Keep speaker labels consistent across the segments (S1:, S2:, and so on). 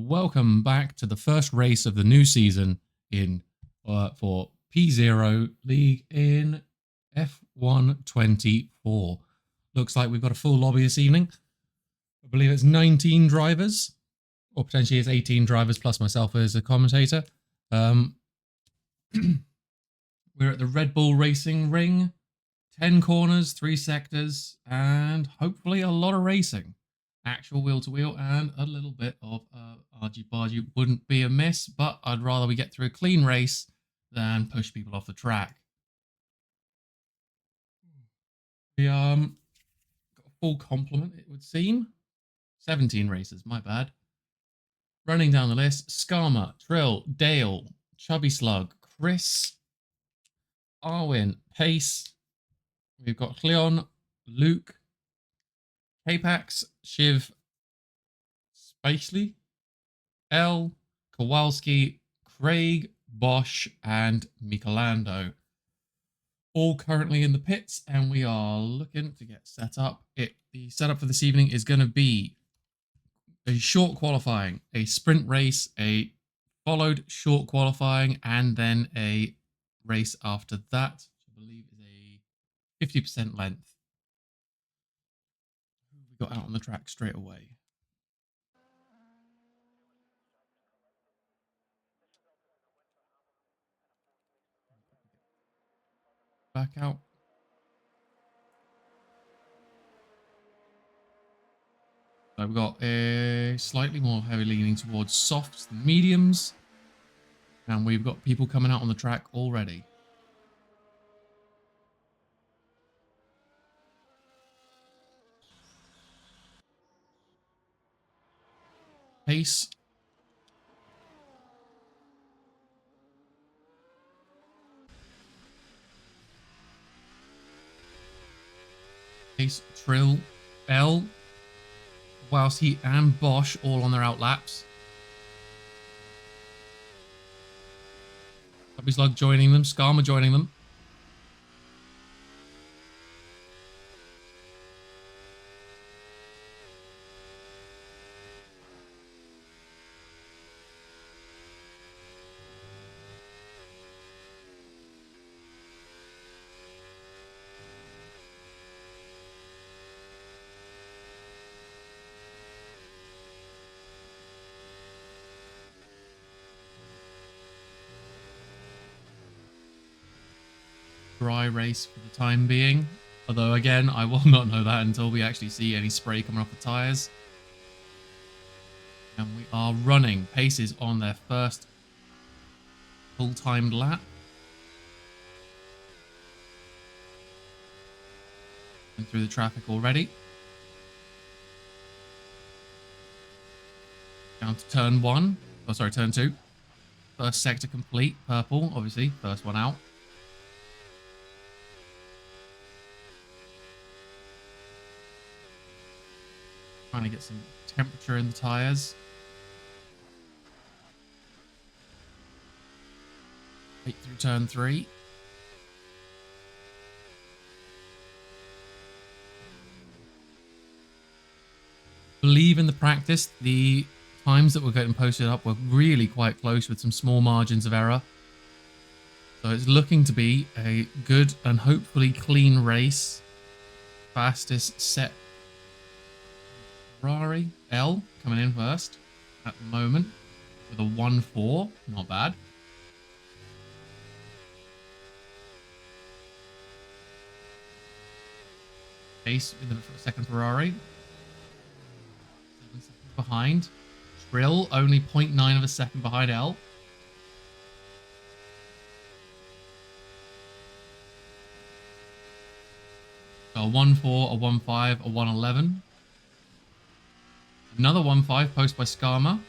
S1: and welcome back to the first race of the new season in for P0 League in F1 24. Looks like we've got a full lobby this evening. I believe it's 19 drivers, or potentially it's 18 drivers plus myself as a commentator. We're at the Red Bull Racing Ring, 10 corners, 3 sectors, and hopefully a lot of racing. Actual wheel-to-wheel and a little bit of argy-bargy wouldn't be amiss, but I'd rather we get through a clean race than push people off the track. We got a full complement, it would seem. 17 races, my bad. Running down the list, Skarma, Trill, Dale, Chubby Slug, Chris, Arwin, Pace. We've got Cleon, Luke, Capax, Shiv, Spacely, L, Kowalski, Craig, Bosch, and Michelando. All currently in the pits, and we are looking to get set up. The setup for this evening is going to be a short qualifying, a sprint race, a followed short qualifying, and then a race after that, which I believe is a 50% length. We got out on the track straight away. Back out. So we've got a slightly more heavy leaning towards softs than mediums. And we've got people coming out on the track already. Pace. Pace, Trill, L, whilst he and Bosch all on their outlaps. Chubby Slug joining them, Skarma joining them. Dry race for the time being. Although, again, I will not know that until we actually see any spray coming off the tyres. And we are running. Pace is on their first full-timed lap. And through the traffic already. Down to turn 1. Oh, sorry, turn 2. First sector complete. Purple, obviously. First one out. Trying to get some temperature in the tyres. 8 through turn 3. Believe in the practice, the times that were getting posted up were really quite close with some small margins of error. So it's looking to be a good and hopefully clean race. Fastest set. Ferrari, L, coming in first at the moment with a 1-4. Not bad. Pace in the second Ferrari. 7 seconds behind. Trill only 0.9 of a second behind L. So a 1-4, a 1-5, a 1-11. Another 1-5 post by Skarma.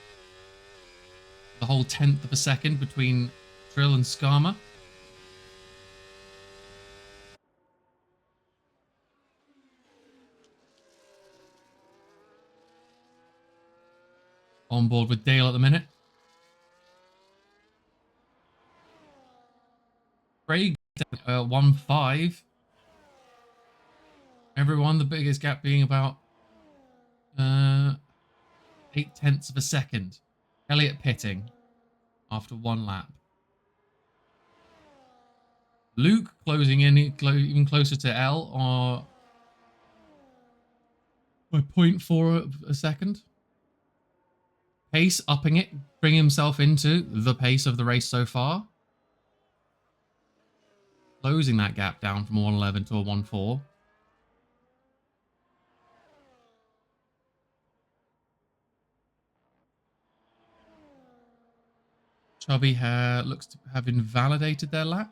S1: The whole 10th of a second between Trill and Skarma. On board with Dale at the minute. Craig 1-5. Everyone, the biggest gap being about 0.8 of a second. Elliot pitting after one lap. Luke closing in even closer to L or by 0.4 a second. Pace upping it, bringing himself into the pace of the race so far. Closing that gap down from a 111 to a 1.4. Chubby Hair looks to have invalidated their lap.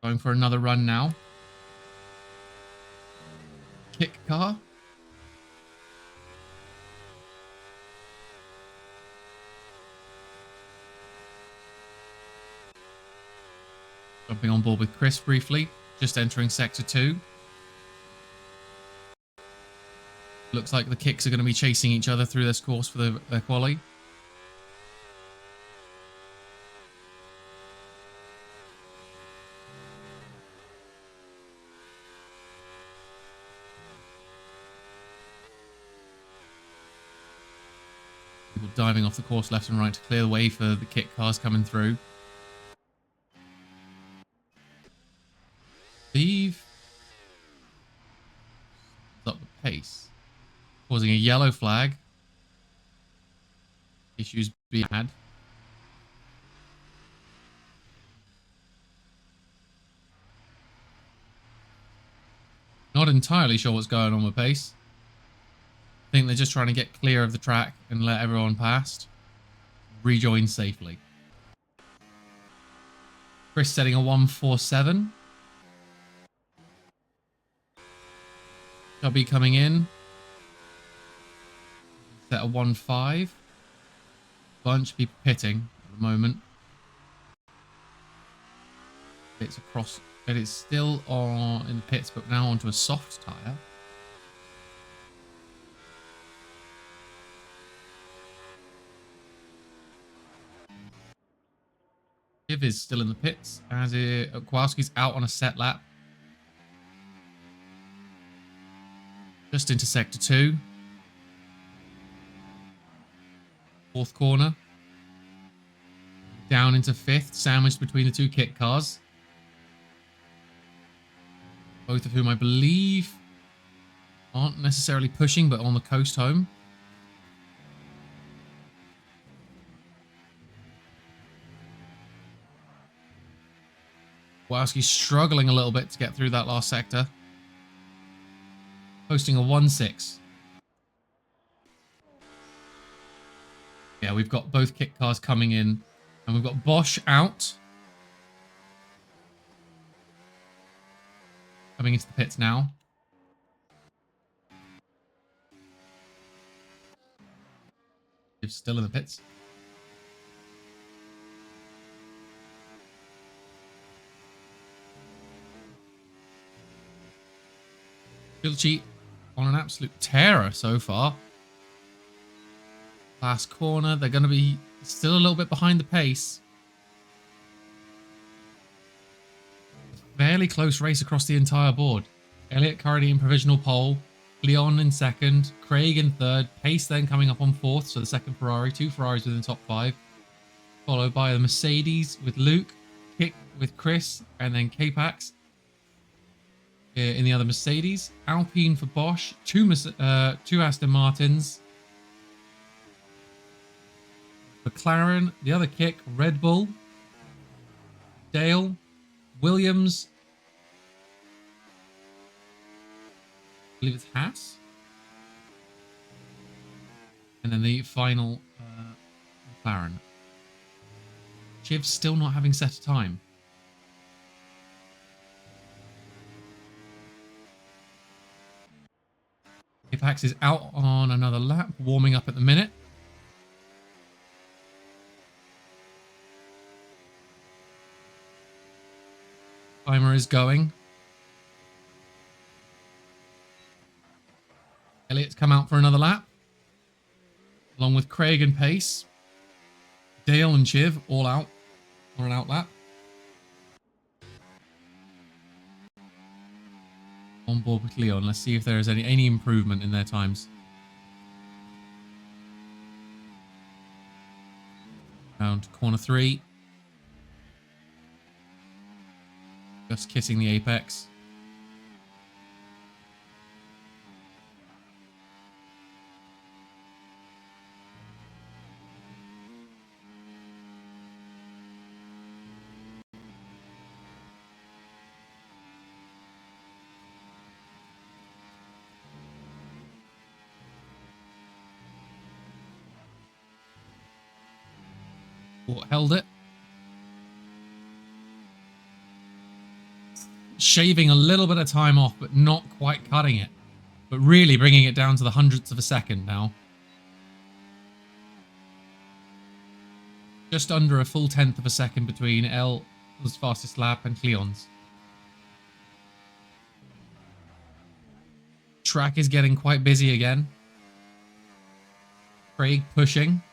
S1: Going for another run now. Kick car. Jumping on board with Chris briefly. Just entering Sector 2. Looks like the kicks are going to be chasing each other through this course for their quali. People diving off the course left and right to clear the way for the kick cars coming through. Steve up the pace, causing a yellow flag. Issues being had. Not entirely sure what's going on with pace. I think they're just trying to get clear of the track and let everyone past. Rejoin safely. Chris setting a 1.47. Chubby coming in. Set a 1.5. Bunch of people pitting at the moment. It's across. It is still on in the pits, but now onto a soft tyre. Shiv is still in the pits as Kowalski's out on a set lap. Just into Sector 2. Fourth corner. Down into fifth, sandwiched between the two kit cars. Both of whom I believe aren't necessarily pushing, but on the coast home. Kowalski's struggling a little bit to get through that last sector. Posting a 1.6. Yeah, we've got both kit cars coming in. And we've got Bosch out. Coming into the pits now. He's still in the pits. Filchi on an absolute terror so far. Last corner, they're going to be still a little bit behind the pace. Fairly close race across the entire board. Elliot currently in provisional pole. Leon in second. Craig in third. Pace then coming up on fourth. So the second Ferrari. Two Ferraris within the top five. Followed by the Mercedes with Luke. Kick with Chris. And then K-Pax in the other Mercedes. Alpine for Bosch. Two Aston Martins. McLaren, the other kick, Red Bull, Dale, Williams, I believe it's Haas, and then the final McLaren. Chiv's still not having set a time. Apex is out on another lap, warming up at the minute. Timer is going. Elliot's come out for another lap. Along with Craig and Pace. Dale and Chiv all out on an out lap. On board with Leon. Let's see if there is any improvement in their times. Around corner 3. Just kissing the apex. Held it. Shaving a little bit of time off, but not quite cutting it. But really bringing it down to the hundredths of a second now. Just under a full 10th of a second between L's fastest lap and Cleon's. Track is getting quite busy again. Craig pushing.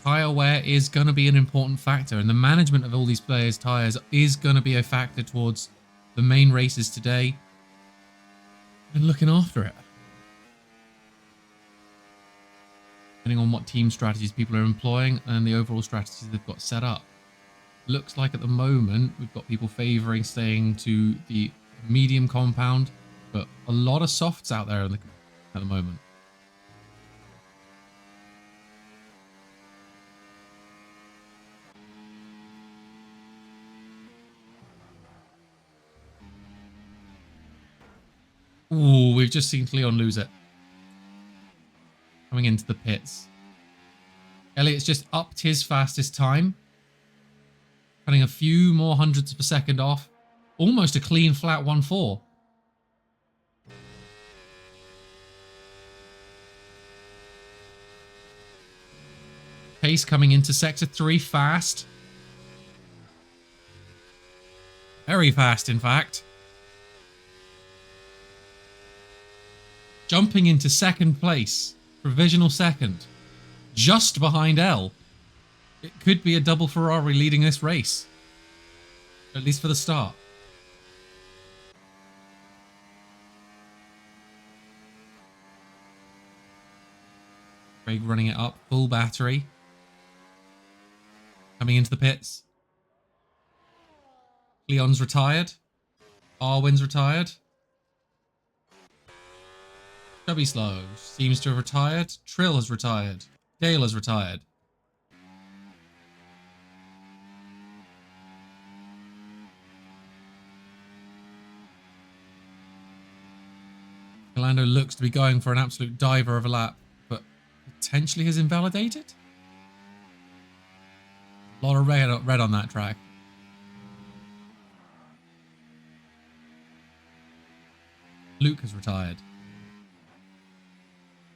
S1: Tyre wear is going to be an important factor, and the management of all these players' tyres is going to be a factor towards the main races today and looking after it. Depending on what team strategies people are employing and the overall strategies they've got set up. Looks like at the moment we've got people favouring staying to the medium compound, but a lot of softs out there at the moment. Ooh, we've just seen Cleon lose it. Coming into the pits. Elliot's just upped his fastest time. Cutting a few more hundredths of a second off. Almost a clean flat 1.4. Pace coming into sector 3 fast. Very fast, in fact. Jumping into second place. Provisional second. Just behind L. It could be a double Ferrari leading this race. At least for the start. Craig running it up. Full battery. Coming into the pits. Leon's retired. Arwin's retired. Chubby Slow seems to have retired. Trill has retired. Dale has retired. Orlando looks to be going for an absolute diver of a lap, but potentially has invalidated. A lot of red on that track. Luke has retired.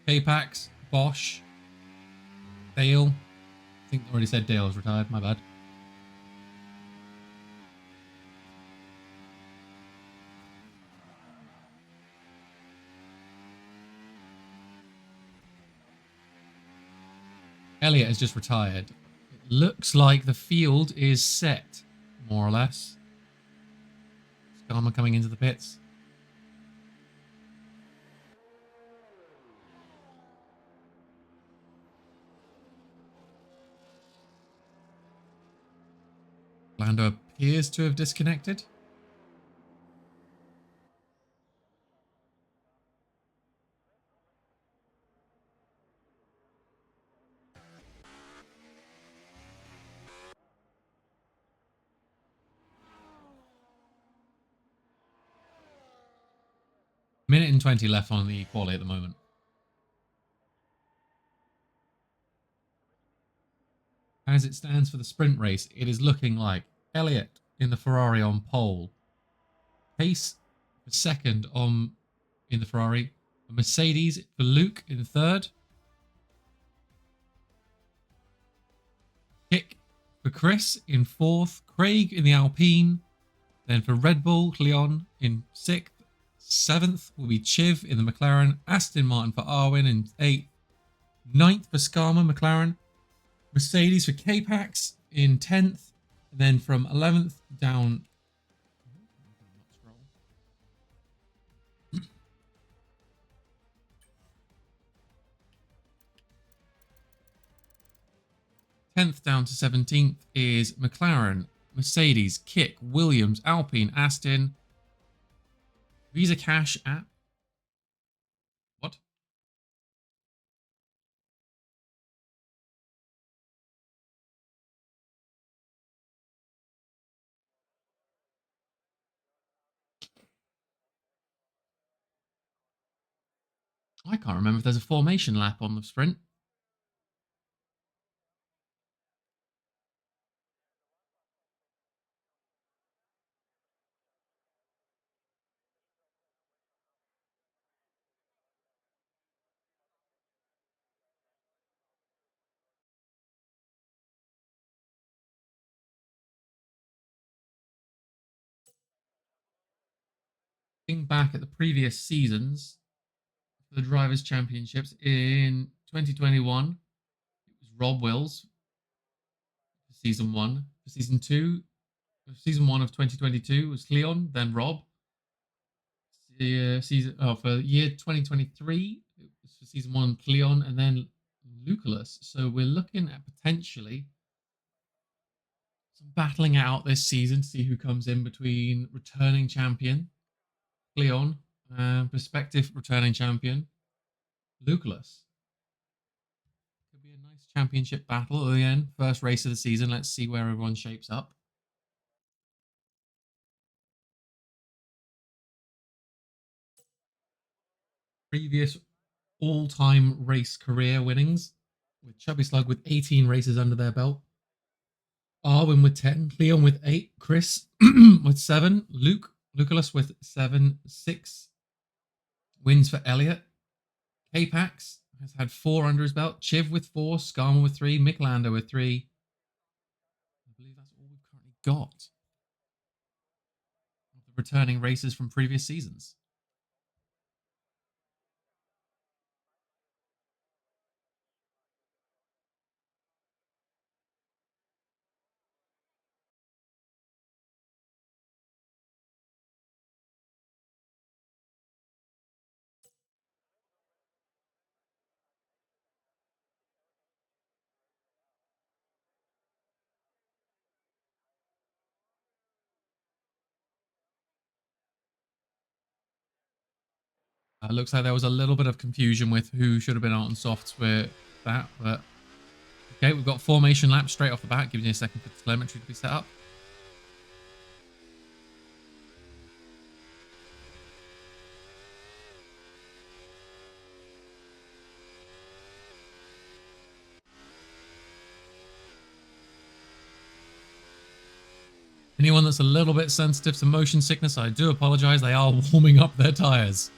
S1: K-Pax, Bosch, Dale. I think I already said Dale has retired, my bad. Elliot has just retired. It looks like the field is set, more or less. Skarma coming into the pits. Lando appears to have disconnected. Minute and 20 left on the quali at the moment. As it stands for the sprint race, it is looking like Elliot in the Ferrari on pole. Pace for second in the Ferrari. A Mercedes for Luke in third. Kick for Chris in fourth. Craig in the Alpine. Then for Red Bull, Leon in sixth. Seventh will be Chiv in the McLaren. Aston Martin for Arwin in eighth. Ninth for Skarma, McLaren. Mercedes for K-Pax in 10th. And then from 11th down... 10th down to 17th is McLaren, Mercedes, Kick, Williams, Alpine, Aston, Visa Cash app. What? I can't remember if there's a formation lap on the sprint. Think back at the previous seasons for the Drivers' Championships in 2021, it was Rob Wills for season one. For season two, for season one of 2022 was Cleon, then Rob. For year 2023, it was for season one Cleon, and then Lucullus. So we're looking at potentially some battling out this season to see who comes in between returning champion Cleon and prospective returning champion Lucullus. Could be a nice championship battle again. First race of the season. Let's see where everyone shapes up. Previous all-time race career winnings with Chubby Slug with 18 races under their belt. Arwin with 10, Cleon with 8, Chris with 7, Lucullus with 7, 6 wins for Elliot. K-Pax has had 4 under his belt, Chiv with 4, Skarma with 3, Mick Lando with 3. I believe that's all we've currently got of the returning races from previous seasons. Looks like there was a little bit of confusion with who should have been on softs with that, but okay, we've got formation lap straight off the bat. Gives you a second for the telemetry to be set up. Anyone that's a little bit sensitive to motion sickness, I do apologize. They are warming up their tires.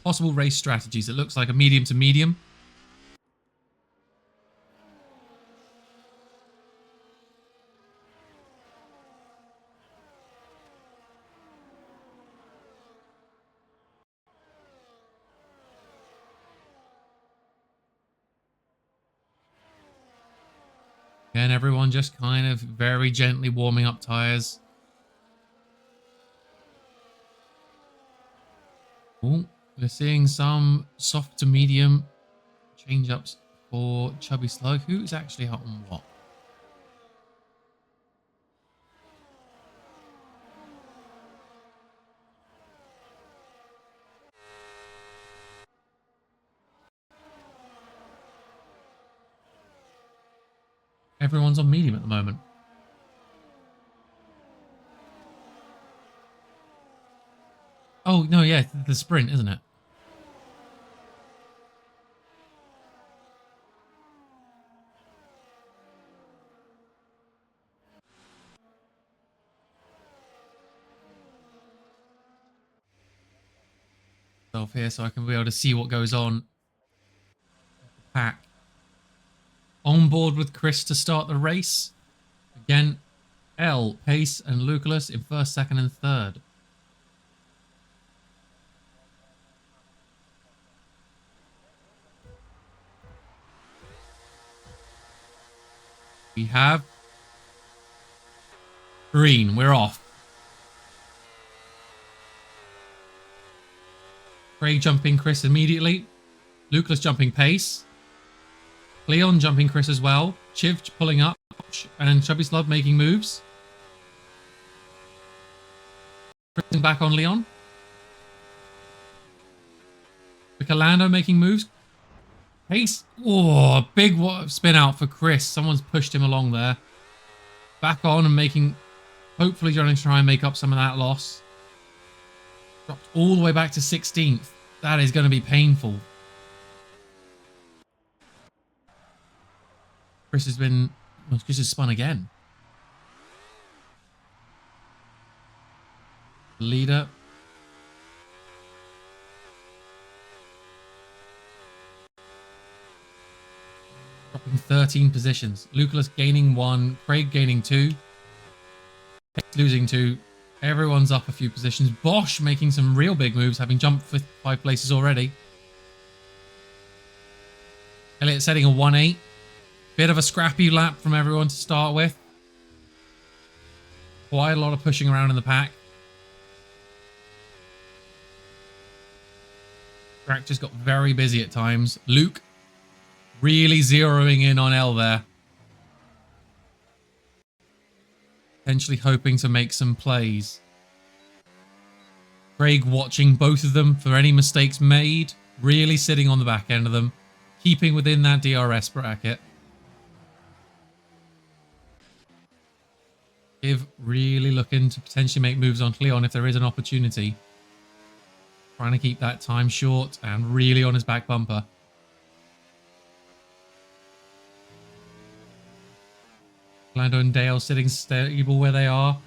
S1: Possible race strategies. It looks like a medium to medium. And everyone just kind of very gently warming up tires. Ooh, we're seeing some soft to medium change-ups for Chubby Slug. Who's actually hot on what? Everyone's on medium at the moment. Oh, no, yeah, the sprint, isn't it? Here so I can be able to see what goes on. Pack. On board with Chris to start the race. Again, L, Pace, and Lucullus in first, second, and third. We have green. We're off. Craig jumping Chris immediately. Lucullus jumping Pace. Leon jumping Chris as well. Chiv pulling up. And Chubby Slug making moves. Chris back on Leon. Michelando making moves. Pace. Oh, big spin out for Chris. Someone's pushed him along there. Back on and making... Hopefully trying to try and make up some of that loss. Dropped all the way back to 16th. That is going to be painful. Chris has been... Well, Chris has spun again. Leader. Dropping 13 positions. Lucullus gaining 1. Craig gaining 2. Losing 2. Everyone's up a few positions. Bosch making some real big moves, having jumped for 5 places already. Elliot setting a 1-8. Bit of a scrappy lap from everyone to start with. Quite a lot of pushing around in the pack. Track just got very busy at times. Luke really zeroing in on L there. Potentially hoping to make some plays. Craig watching both of them for any mistakes made. Really sitting on the back end of them. Keeping within that DRS bracket. If really looking to potentially make moves on Leon if there is an opportunity. Trying to keep that time short and really on his back bumper. Lando and Dale sitting stable where they are.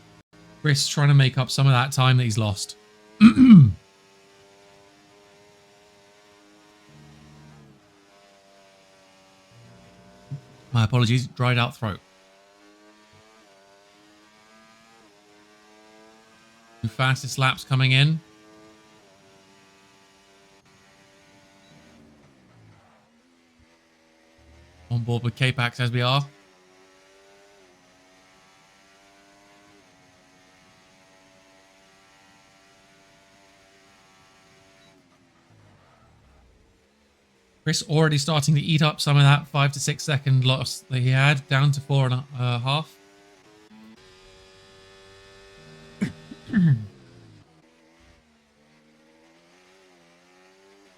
S1: Chris trying to make up some of that time that he's lost. My apologies, dried out throat. The fastest laps coming in. On board with K-Pax as we are. Chris already starting to eat up some of that 5 to 6 second loss that he had, down to 4.5.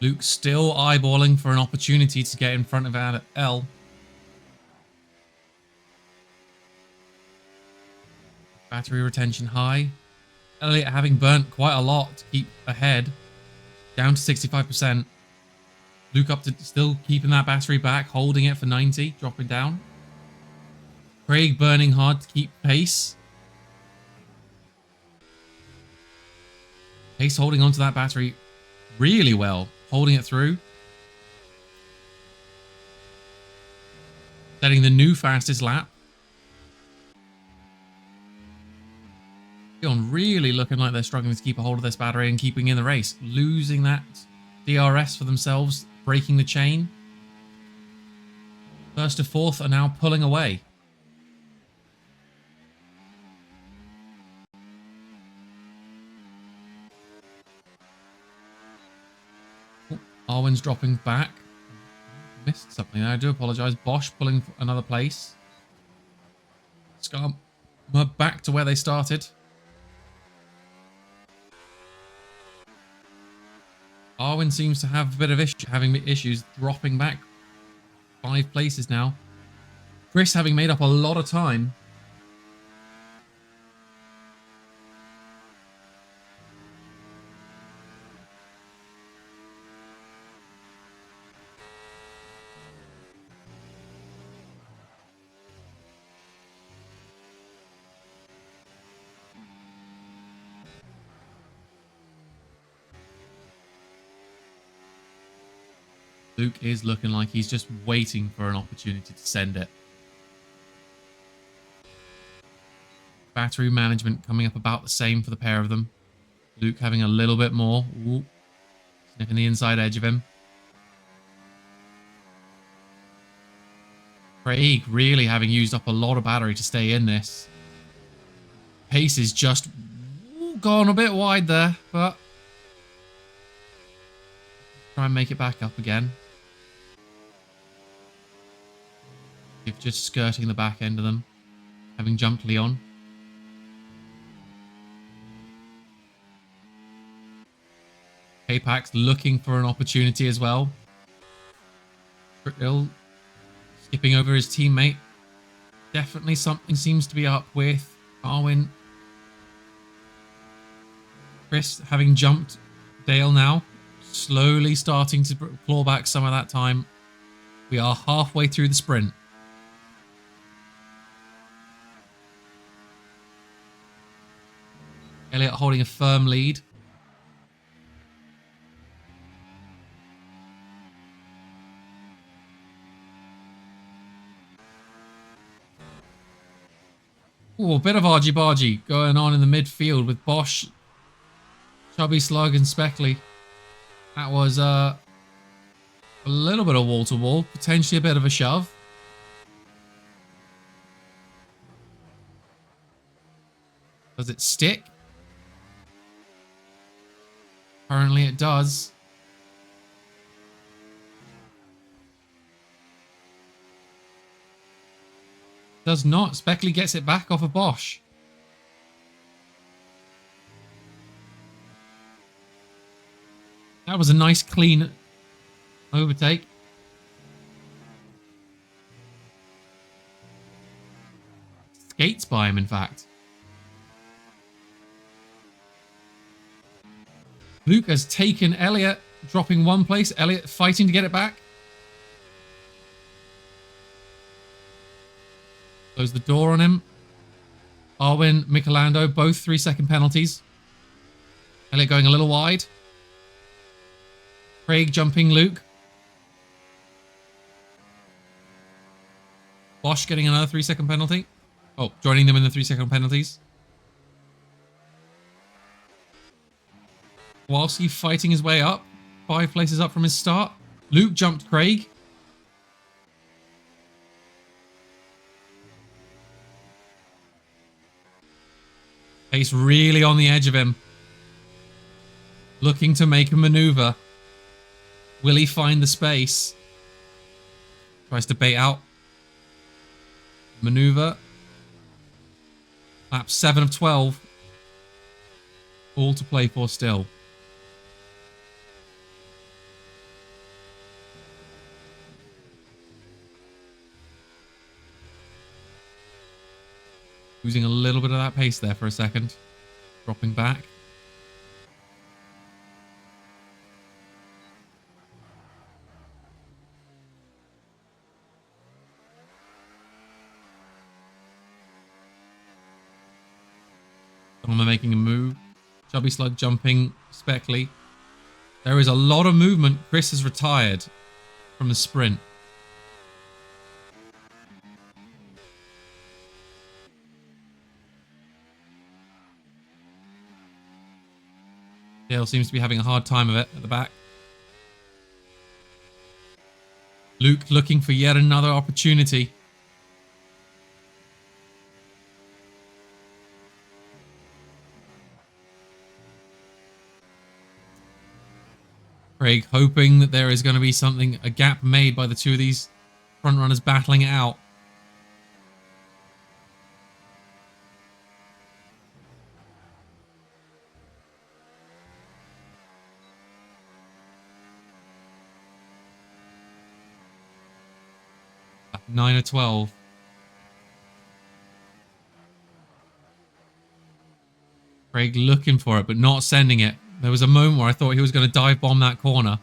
S1: Luke still eyeballing for an opportunity to get in front of L. Battery retention high. Elliot having burnt quite a lot to keep ahead. Down to 65%. Luke up to still keeping that battery back, holding it for 90, dropping down. Craig burning hard to keep pace. Pace holding onto that battery really well, holding it through. Setting the new fastest lap. Leon really looking like they're struggling to keep a hold of this battery and keeping in the race. Losing that DRS for themselves, breaking the chain. First to fourth are now pulling away. Arwen's dropping back. Missed something there. I do apologise. Bosch pulling for another place. Scar back to where they started. Arwen seems to have a bit of having issues dropping back 5 places now. Chris having made up a lot of time. Luke is looking like he's just waiting for an opportunity to send it. Battery management coming up about the same for the pair of them. Luke having a little bit more. Ooh, sniffing the inside edge of him. Craig really having used up a lot of battery to stay in this. Pace is just gone a bit wide there, but try and make it back up again. just skirting the back end of them, having jumped Leon. Apex looking for an opportunity as well. Trill skipping over his teammate. Definitely something seems to be up with Arwen. Chris having jumped Dale now. Slowly starting to claw back some of that time. We are halfway through the sprint. Elliot holding a firm lead. Ooh, a bit of argy-bargy going on in the midfield with Bosch, Chubby Slug and Speckley. That was a little bit of wall-to-wall, potentially a bit of a shove. Does it stick? Currently it does. Does not. Speckley gets it back off of Bosch. That was a nice, clean overtake. Skates by him, in fact. Luke has taken Elliot, dropping one place. Elliot fighting to get it back. Close the door on him. Arwen, Michelando, both 3-second penalties. Elliot going a little wide. Craig jumping Luke. Bosch getting another 3-second penalty. Oh, joining them in the 3-second penalties. Kowalski fighting his way up. 5 places up from his start. Luke jumped Craig. Pace really on the edge of him. Looking to make a maneuver. Will he find the space? Tries to bait out. Maneuver. Lap 7 of 12. All to play for still. Losing a little bit of that pace there for a second. Dropping back. Dharma making a move. Chubby Slug jumping Speckley. There is a lot of movement. Chris has retired from the sprint. Dale seems to be having a hard time of it at the back. Luke looking for yet another opportunity. Craig hoping that there is going to be something, a gap made by the two of these front runners battling it out. At 9 or 12. Craig looking for it, but not sending it. There was a moment where I thought he was going to dive bomb that corner.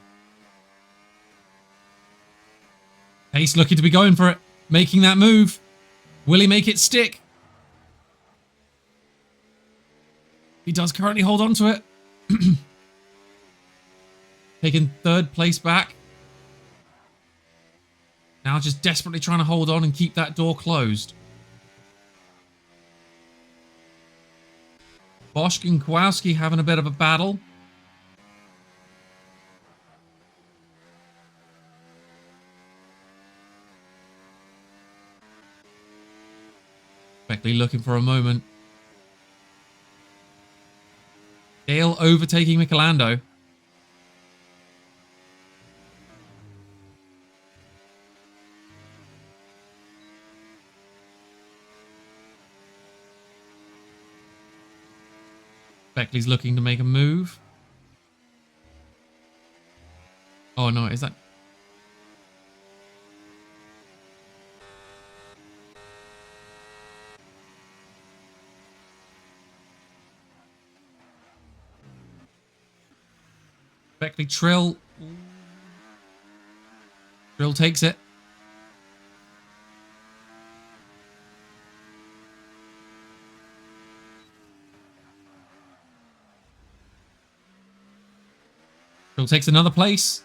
S1: Pace looking to be going for it. Making that move. Will he make it stick? He does currently hold on to it. Taking 3rd place back. Now just desperately trying to hold on and keep that door closed. Bosch and Kowalski having a bit of a battle. Beckley looking for a moment. Dale overtaking Michelando. Beckley's looking to make a move. Oh no, is that... Beckley, Trill. Trill takes it. Trill takes another place.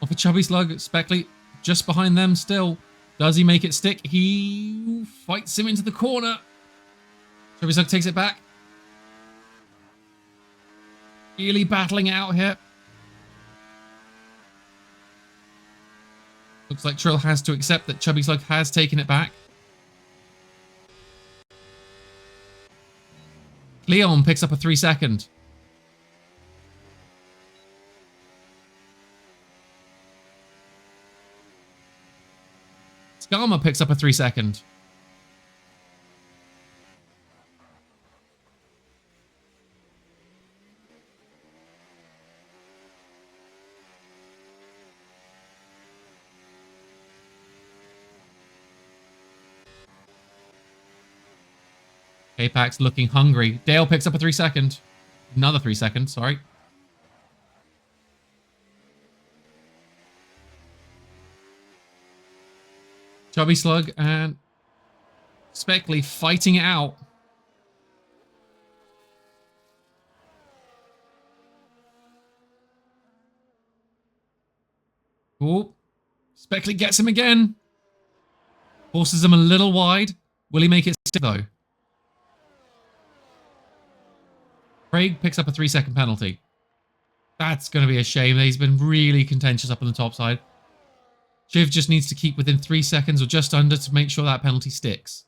S1: Off a Chubby Slug. Speckley just behind them still. Does he make it stick? He fights him into the corner. Chubby Slug takes it back. Really battling out here. Looks like Trill has to accept that Chubby Slug has taken it back. Leon picks up a 3-second. Skarma picks up a 3-second. Apex looking hungry. Dale picks up a 3-second. Another 3-second, sorry. Chubby Slug and Speckley fighting it out. Oh, Speckley gets him again. Forces him a little wide. Will he make it stick though? Craig picks up a 3-second penalty. That's going to be a shame. He's been really contentious up on the top side. Shiv just needs to keep within 3 seconds or just under to make sure that penalty sticks.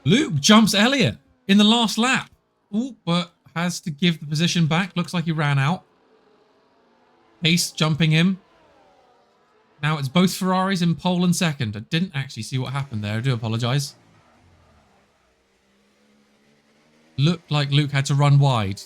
S1: Luke jumps Elliot in the last lap. Ooh, but has to give the position back. Looks like he ran out. Pace jumping him. Now it's both Ferraris in pole and second. I didn't actually see what happened there. I do apologise. Looked like Luke had to run wide.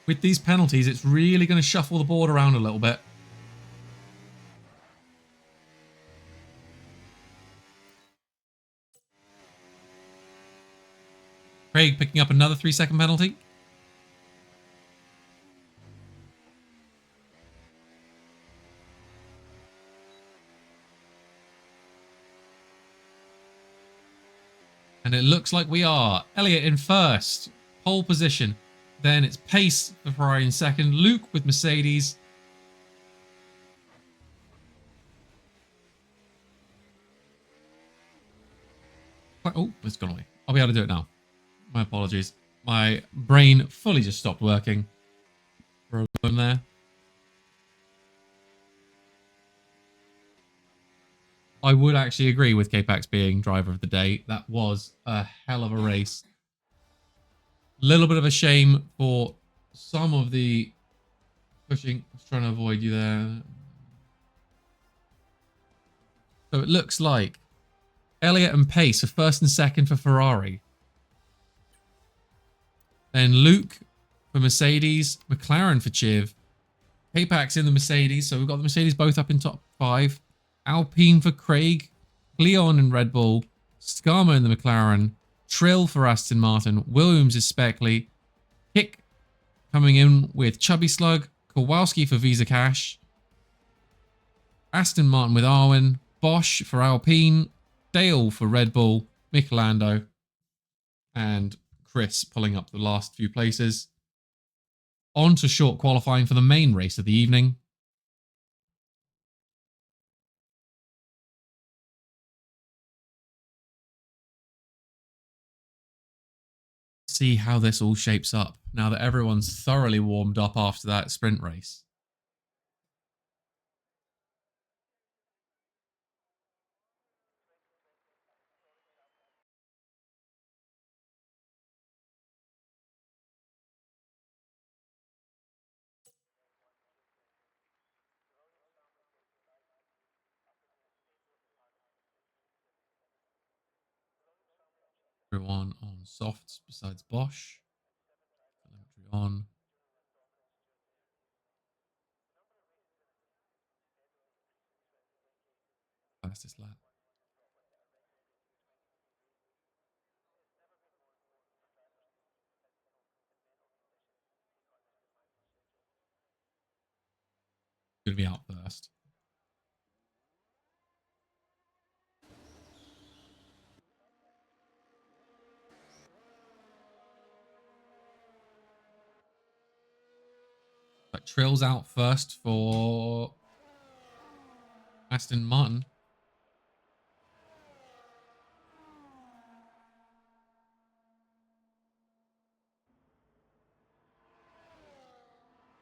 S1: With these penalties, it's really going to shuffle the board around a little bit. Craig picking up another 3-second penalty. And it looks like we are. Elliot in first. Pole position. Then it's Pace for Ferrari in second. Luke with Mercedes. Oh, it's gone away. I'll be able to do it now. My apologies. My brain fully just stopped working for a moment there. I would actually agree with K-Pax being driver of the day. That was a hell of a race. Little bit of a shame for some of the pushing. I was trying to avoid you there. So it looks like Elliot and Pace are first and second for Ferrari. Then Luke for Mercedes, McLaren for Chiv. K-Pax in the Mercedes, so we've got the Mercedes both up in top 5. Alpine for Craig, Leon in Red Bull, Skarma in the McLaren, Trill for Aston Martin, Williams is Speckley, Kick coming in with Chubby Slug, Kowalski for Visa Cash, Aston Martin with Arwen, Bosch for Alpine, Dale for Red Bull, Michelando, and Chris pulling up the last few places. On to short qualifying for the main race of the evening. see how this all shapes up now that everyone's thoroughly warmed up after that sprint race. Everyone on softs besides Bosch. Telemetry on. Fastest lap. Going to be out first. But Trill's out first for Aston Martin.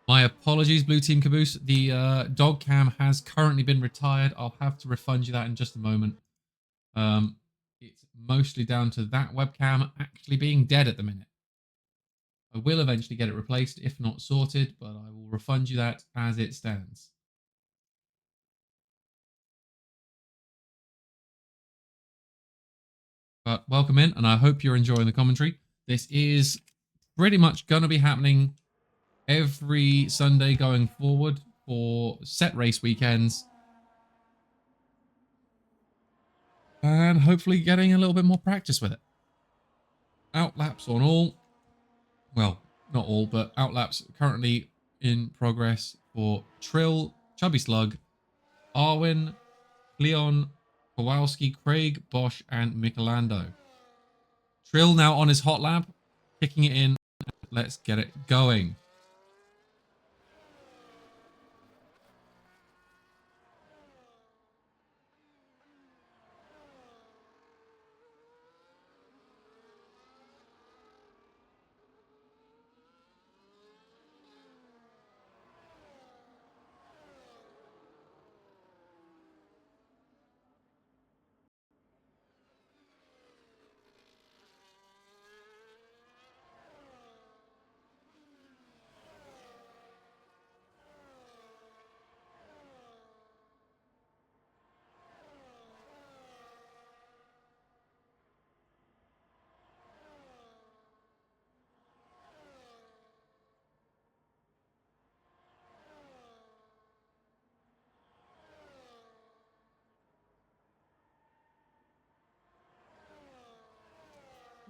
S1: My apologies, Blue Team Caboose. The dog cam has currently been retired. I'll have to refund you that in just a moment. It's mostly down to that webcam actually being dead at the minute. I will eventually get it replaced, if not sorted, but I will refund you that as it stands. But welcome in, and I hope you're enjoying the commentary. This is pretty much going to be happening every Sunday going forward for set race weekends. And hopefully getting a little bit more practice with it. Outlaps on all. Well, not all, but outlaps currently in progress for Trill, Chubby Slug, Arwin, Leon, Kowalski, Craig, Bosch, and Michelando. Trill now on his hot lap, kicking it in. Let's get it going.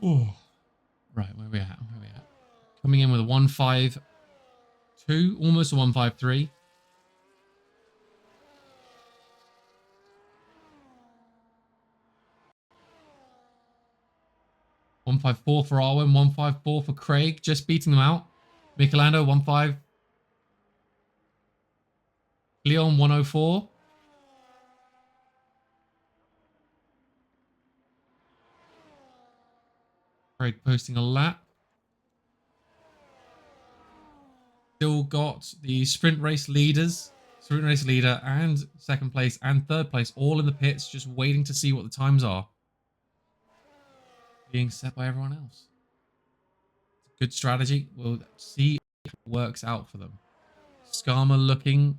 S1: Oh, right, where are we at? Where are we at? Coming in with a 152, almost a 153. $154 for Arwen, 154 for Craig, just beating them out. Michelando, 1.5. Leon, 104. Craig posting a lap. Still got the sprint race leaders, sprint race leader and second place and third place all in the pits, just waiting to see what the times are. Being set by everyone else. It's a good strategy. We'll see if it works out for them. Skarma looking,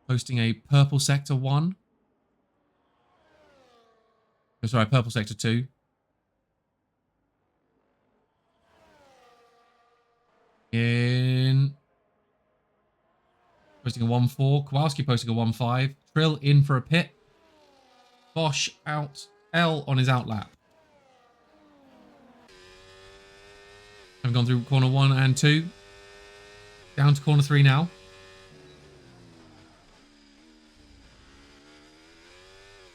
S1: posting a purple sector 1. Oh, sorry, purple sector 2. In posting a 1.4. Kowalski posting a 1.5. Trill in for a pit. Bosch out. L on his out lap. I've gone through corner 1 and 2. Down to corner 3 now.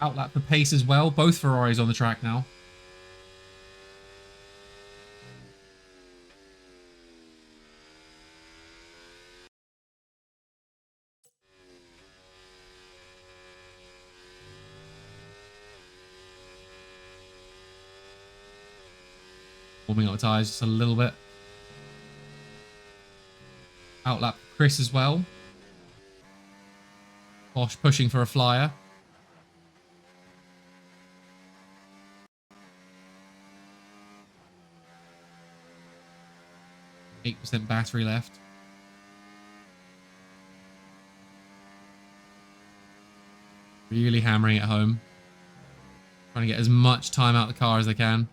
S1: Outlap for pace as well. Both Ferraris on the track now. Warming up the tyres just a little bit. Outlap Chris as well. Bosch pushing for a flyer. 8% battery left. Really hammering it home. Trying to get as much time out of the car as they can.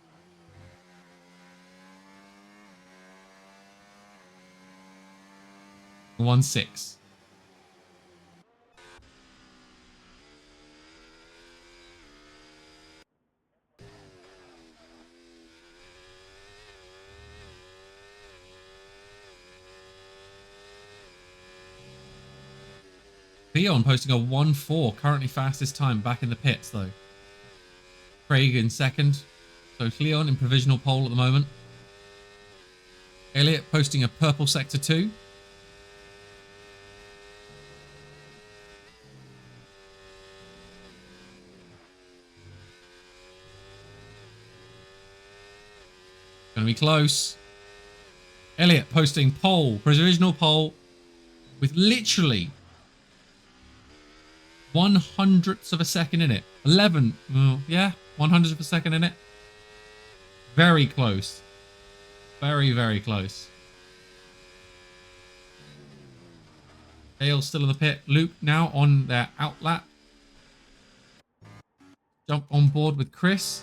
S1: One six. Leon posting a 1-4, currently fastest time back in the pits though. Craig in second. So Leon in provisional pole at the moment. Elliot posting a purple sector 2. Gonna be close. Elliot posting pole, provisional pole, with literally 1/100th of a second in it. 11, yeah, 1/100th of a second in it. Very close. Very, very close. Dale still in the pit. Luke now on their outlap. Jump on board with Chris.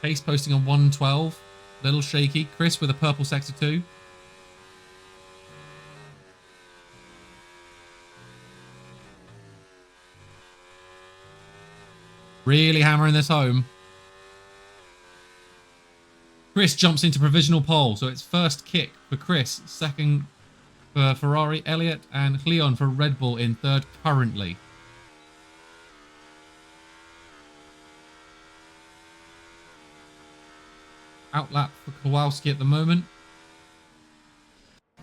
S1: Pace posting a 112. Little shaky. Chris with a purple sector 2. Really hammering this home. Chris jumps into provisional pole. So it's first kick for Chris. Second for Ferrari, Elliot, and Leon for Red Bull in third currently. Outlap for Kowalski at the moment.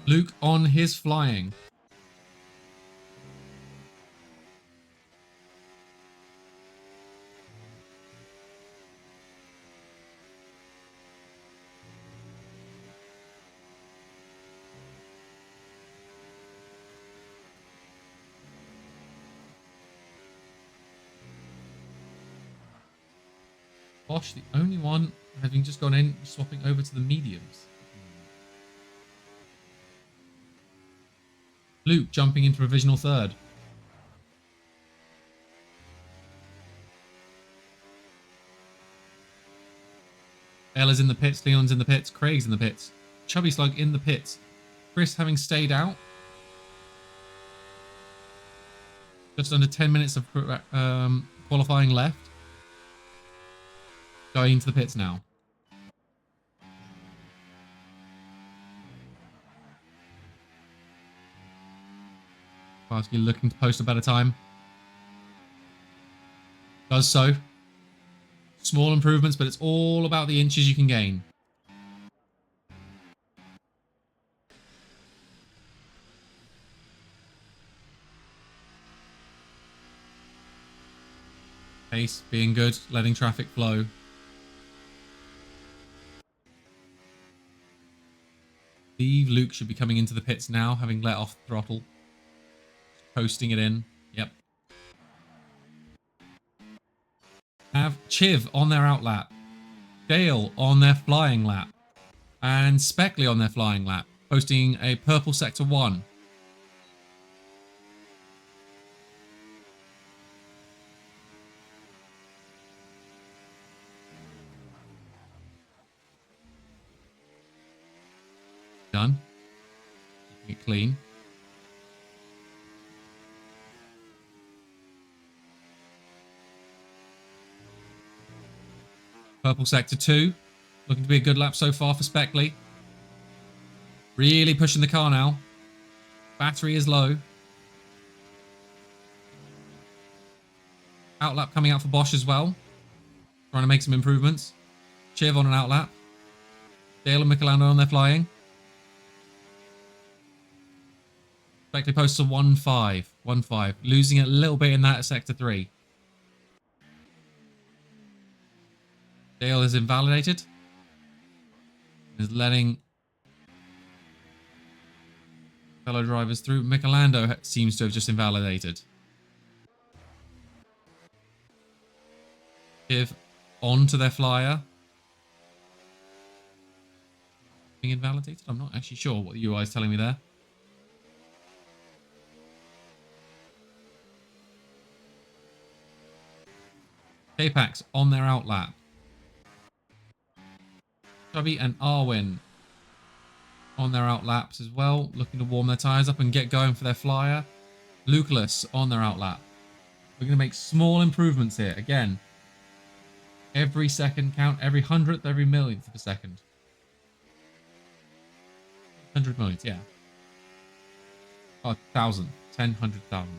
S1: Luke on his flying. Bosch, the only one having just gone in, swapping over to the mediums. Luke jumping into provisional third. Ella's in the pits, Leon's in the pits, Craig's in the pits, Chubby Slug in the pits. Chris having stayed out. Just under 10 minutes of qualifying left. Going into the pits now. Kowalski looking to post a better time. Does so. Small improvements, but it's all about the inches you can gain. Pace being good, letting traffic flow. Steve, Luke should be coming into the pits now, having let off the throttle. Posting it in. Yep. Have Chiv on their outlap. Dale on their flying lap. And Speckley on their flying lap. Posting a purple sector 1. Done. Keeping it clean. Purple sector 2. Looking to be a good lap so far for Speckley. Really pushing the car now. Battery is low. Outlap coming out for Bosch as well. Trying to make some improvements. Chiv on an outlap. Dale and Michelando on their flying. Spectre posts a 1-5. 1-5. Losing a little bit in that at Sector 3. Dale is invalidated. Is letting fellow drivers through. Michelando seems to have just invalidated. Give on to their flyer. Being invalidated? I'm not actually sure what the UI is telling me there. Apex on their outlap. Chubby and Arwin on their outlaps as well, looking to warm their tyres up and get going for their flyer. Lucullus on their outlap. We're going to make small improvements here. Again, every second count, every hundredth, every millionth of a second. 100 millionth, yeah. Oh, 1,000. 10, 100,000.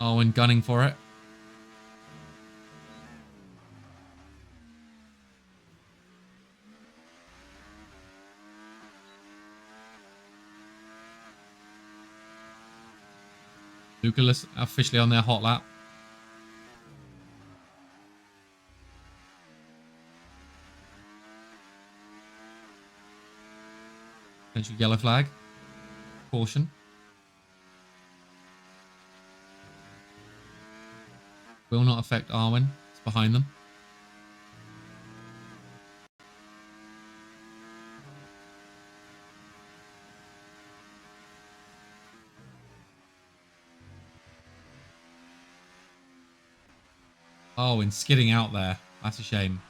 S1: Arwen gunning for it. Lucullus officially on their hot lap. Potential yellow flag. Caution. Will not affect Arwen. It's behind them. Arwen skidding out there. That's a shame.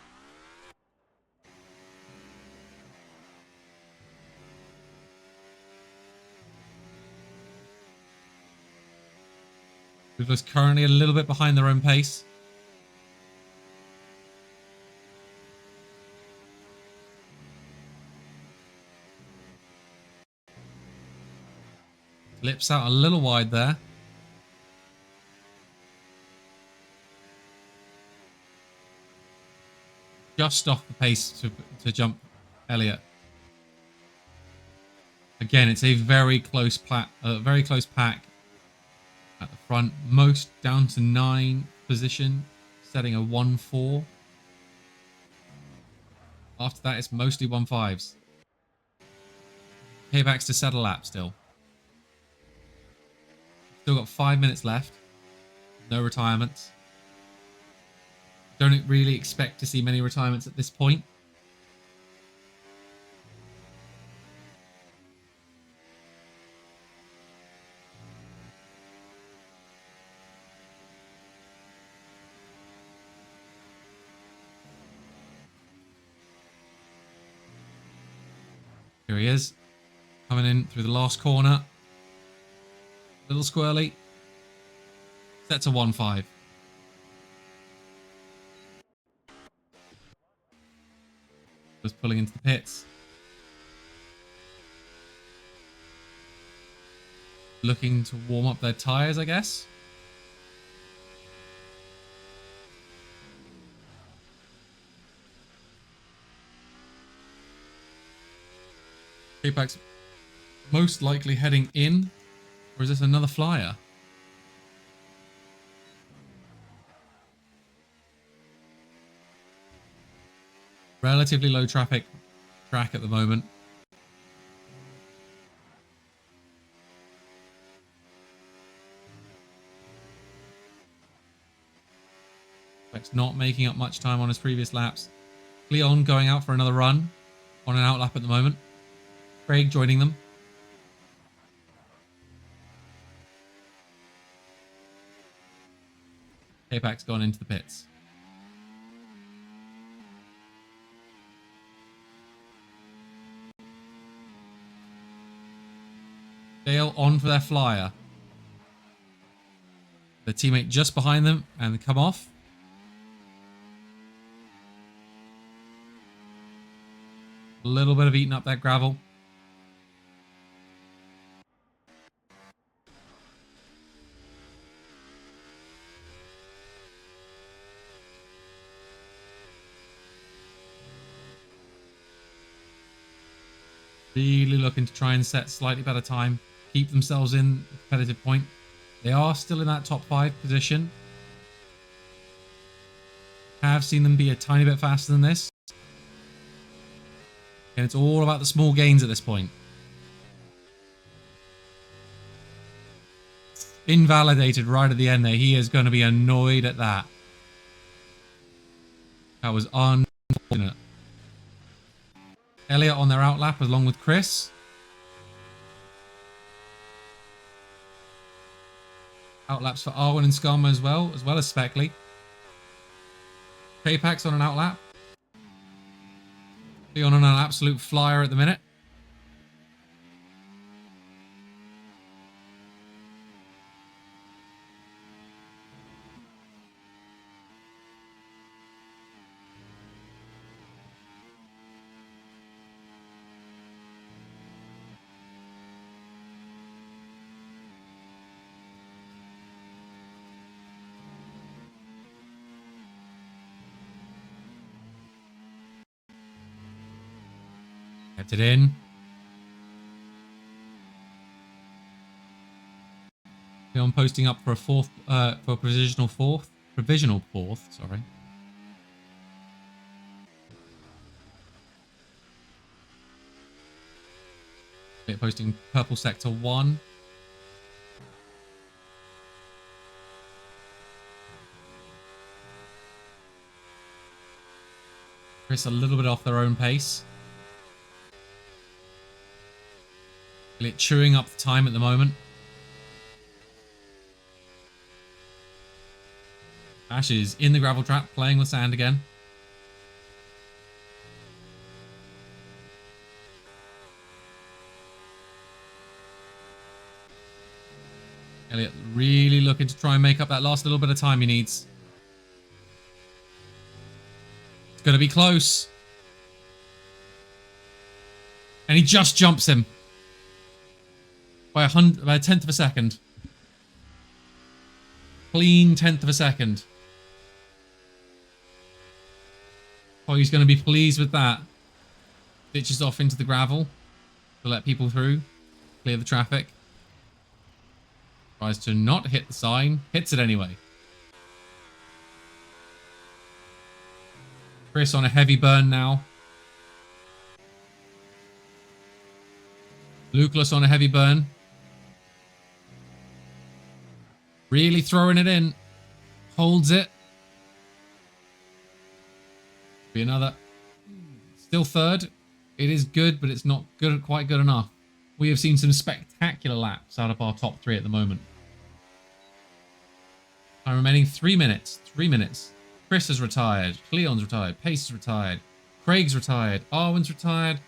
S1: Lucullus currently a little bit behind their own pace. Lips out a little wide there. Just off the pace to jump Elliott. Again, it's a very close pack at the front. Most down to 9 position, setting a 1-4. After that, it's mostly 1-5s. Paybacks to settle lap still. Still got 5 minutes left. No retirements. Don't really expect to see many retirements at this point. Here he is. Coming in through the last corner. Little squirrely. Sets a 1-5. Was pulling into the pits. Looking to warm up their tyres, I guess. Apex most likely heading in. Or is this another flyer? Relatively low traffic track at the moment. Apex not making up much time on his previous laps. Leon going out for another run on an outlap at the moment. Craig joining them. Apex gone into the pits. Dale on for their flyer. The teammate just behind them and come off. A little bit of eating up that gravel. Really looking to try and set slightly better time, keep themselves in the competitive point. They are still in that top 5 position. Have seen them be a tiny bit faster than this. And it's all about the small gains at this point. Invalidated right at the end there. He is going to be annoyed at that. That was unfortunate. Elliot on their outlap along with Chris. Outlaps for Arwen and Skarma as well as Speckley. K-Pax on an outlap. Leon on an absolute flyer at the minute. Kept it in. Leon posting up for a fourth, for a provisional fourth. Sorry. Posting purple sector 1. Chris a little bit off their own pace. Elliot chewing up the time at the moment. Ash is in the gravel trap, playing with sand again. Elliot really looking to try and make up that last little bit of time he needs. It's going to be close. And he just jumps him. By a tenth of a second. Clean tenth of a second. Oh, he's going to be pleased with that. Ditches off into the gravel to let people through. Clear the traffic. Tries to not hit the sign. Hits it anyway. Chris on a heavy burn now. Lucas on a heavy burn. Really throwing it in. Holds it. Be another. Still third. It is good, but it's not good, quite good enough. We have seen some spectacular laps out of our top 3 at the moment. Time remaining 3 minutes. 3 minutes. Chris has retired. Cleon's retired. Pace is retired. Craig's retired. Arwen's retired.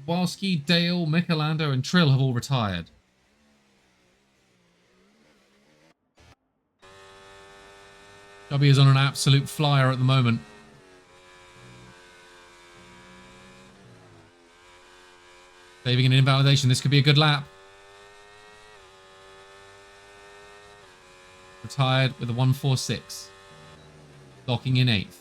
S1: Walski, Dale, Michelando, and Trill have all retired. Chubby is on an absolute flyer at the moment. Saving an invalidation. This could be a good lap. Retired with a 146. Locking in 8th.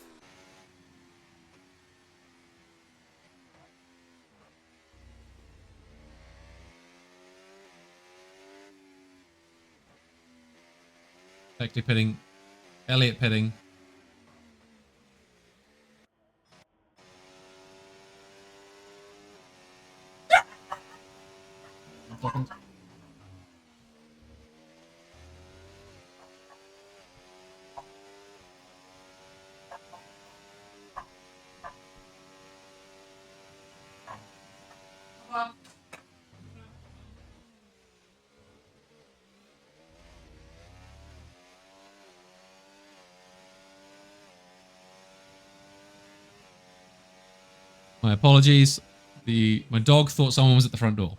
S1: Effective pitting. Elliot pitting. My apologies. My dog thought someone was at the front door.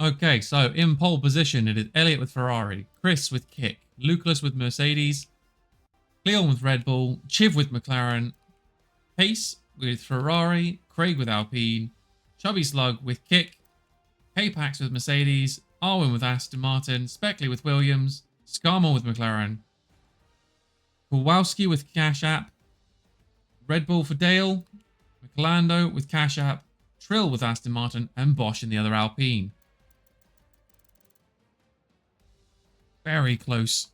S1: Okay, so in pole position, it is Elliot with Ferrari, Chris with Kick, Lucas with Mercedes, Cleon with Red Bull, Chiv with McLaren, Pace with Ferrari, Craig with Alpine, Chubby Slug with Kick, K-Pax with Mercedes, Arwen with Aston Martin, Speckley with Williams, Skarmo with McLaren, Kowalski with Cash App, Red Bull for Dale, McLando with Cash App, Trill with Aston Martin, and Bosch in the other Alpine. Very close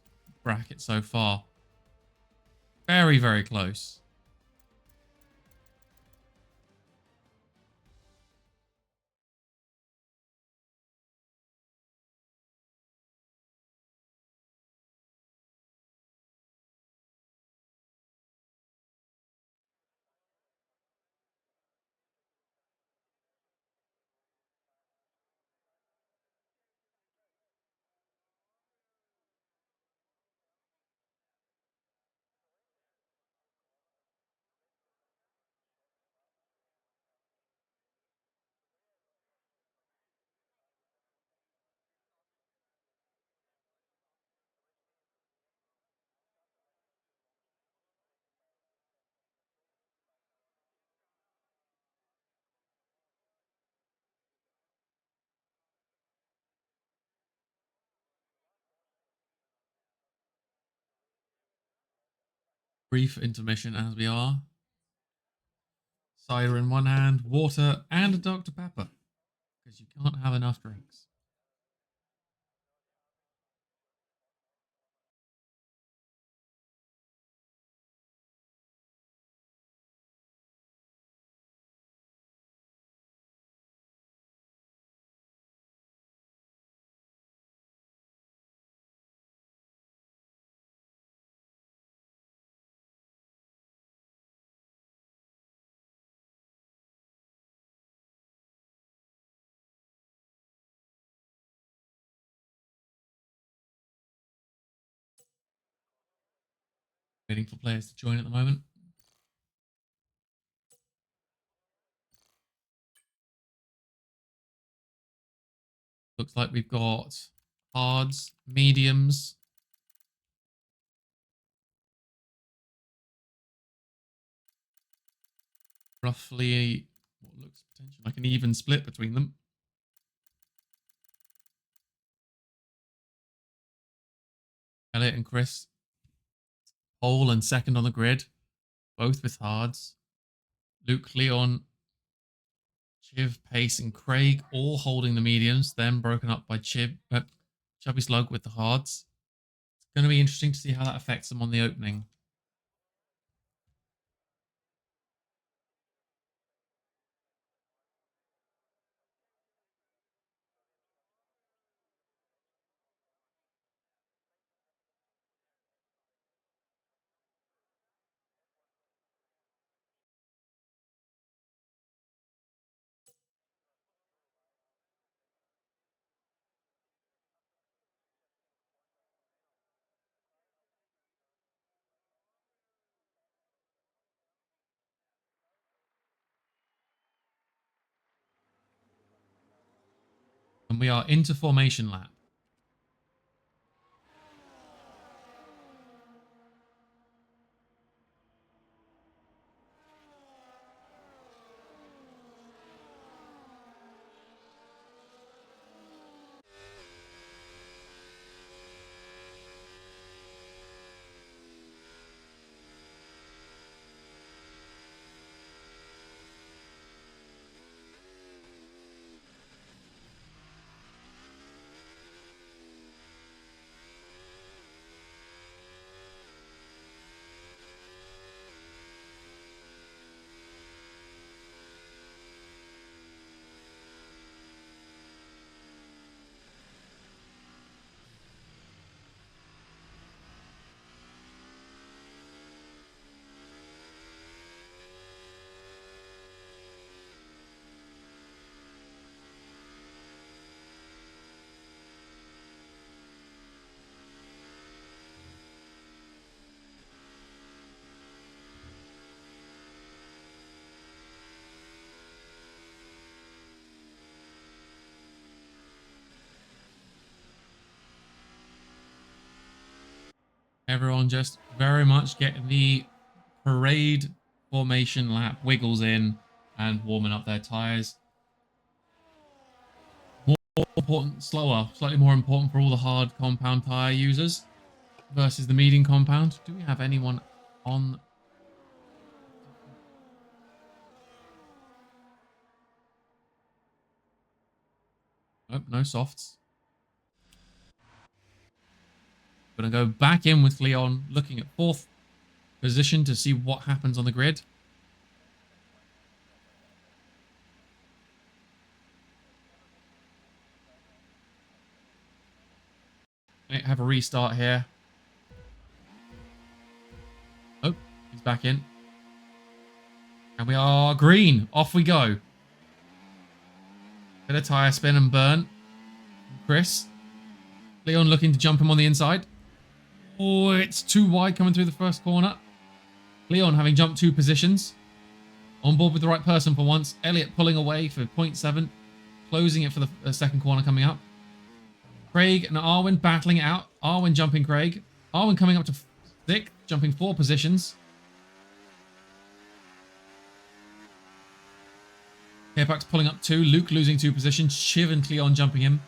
S1: bracket so far. Very, very close. Brief intermission as we are. Cider in one hand, water, and a Dr. Pepper. Because you can't have enough drinks. Waiting for players to join at the moment. Looks like we've got hards, mediums, roughly what looks potentially like an even split between them. Elliot and Chris, pole and second on the grid, both with hards. Luke, Leon, Chiv, Pace, and Craig all holding the mediums, then broken up by Chubby Slug with the hards. It's going to be interesting to see how that affects them on the opening. And we are into formation lap. Everyone just very much getting the parade formation lap wiggles in and warming up their tires. More important, slower, slightly more important for all the hard compound tire users versus the medium compound. Do we have anyone on? Nope, no softs. Gonna go back in with Leon, looking at 4th position to see what happens on the grid. Have a restart here. Oh, he's back in. And we are green. Off we go. Bit of tyre spin and burn. Chris. Leon looking to jump him on the inside. Oh, it's too wide coming through the first corner. Leon having jumped 2 positions. On board with the right person for once. Elliot pulling away for 0.7. Closing it for the second corner coming up. Craig and Arwen battling it out. Arwen jumping Craig. Arwen coming up to 6th, jumping 4 positions. Carepax pulling up 2. Luke losing 2 positions. Shiv and Cleon jumping him.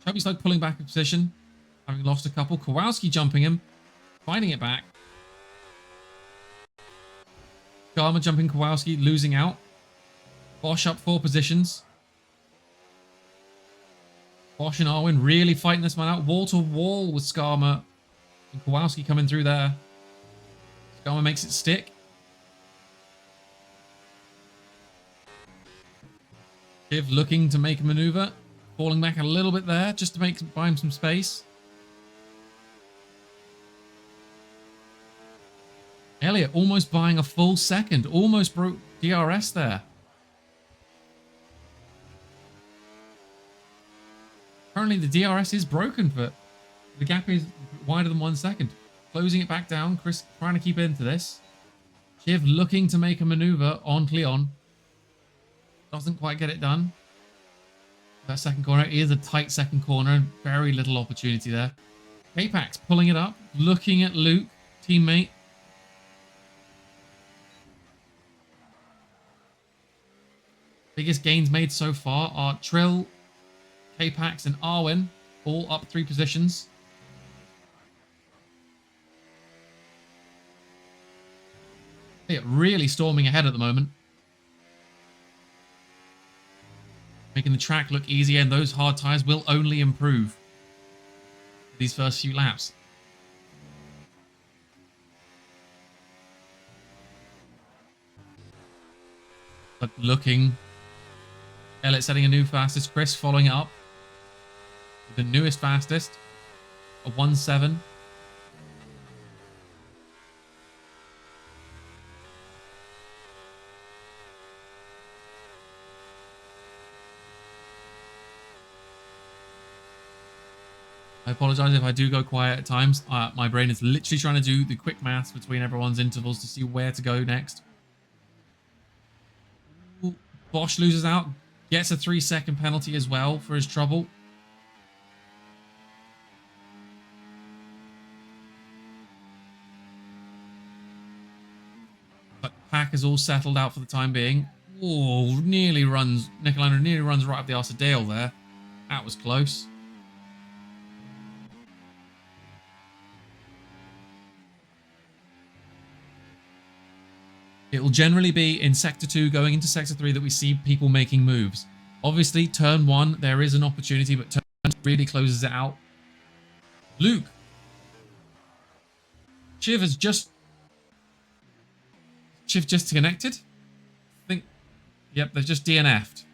S1: Chubby's like pulling back a position, having lost a couple. Kowalski jumping him, finding it back. Garma jumping Kowalski, losing out. Bosch up 4 positions. Bosch and Arwen really fighting this one out. Wall to wall with Skarma and Kowalski coming through there. Skarma makes it stick. Shiv looking to make a maneuver. Falling back a little bit there just to buy him some space. Elliot almost buying a full second. Almost broke DRS there. Currently the DRS is broken, but the gap is wider than 1 second. Closing it back down. Chris trying to keep into this. Shiv looking to make a maneuver on Cleon. Doesn't quite get it done. That second corner is a tight second corner. Very little opportunity there. Capax pulling it up. Looking at Luke, teammate. Biggest gains made so far are Trill, Capax, and Arwen. All up 3 positions. They're really storming ahead at the moment. Making the track look easier, and those hard tyres will only improve these first few laps. But looking, Elliot setting a new fastest. Chris following it up with the newest fastest, a 1.7. I apologize if I do go quiet at times. My brain is literally trying to do the quick maths between everyone's intervals to see where to go next. Ooh, Bosch loses out. Gets a 3-second penalty as well for his trouble. But the pack is all settled out for the time being. Oh, Nicolano nearly runs right up the arse of Dale there. That was close. It will generally be in Sector 2 going into Sector 3 that we see people making moves. Obviously, Turn 1, there is an opportunity, but Turn 2 really closes it out. Luke. Shiv just connected? I think, yep, they've just DNF'd.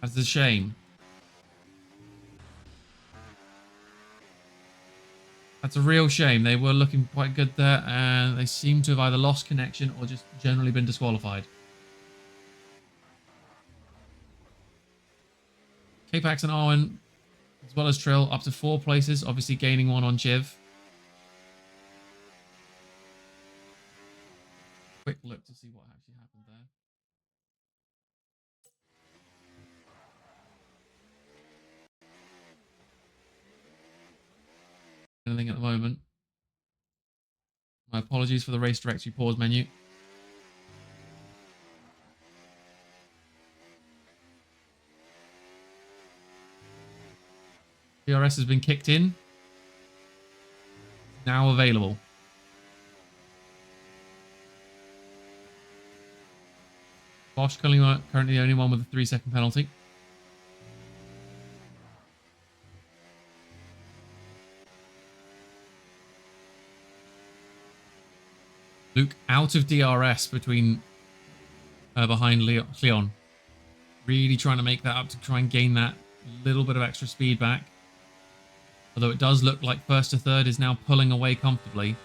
S1: That's a shame. That's a real shame. They were looking quite good there, and they seem to have either lost connection or just generally been disqualified. Capax and Arwen, as well as Trill, up to 4 places, obviously gaining 1 on Chiv. Quick look to see what actually happened there. anything at the moment. My apologies for the race directory pause menu. DRS has been kicked in. Now available. Bosch currently the only one with a 3-second penalty. Luke out of DRS behind Leon. Really trying to make that up to try and gain that little bit of extra speed back. Although it does look like first to third is now pulling away comfortably.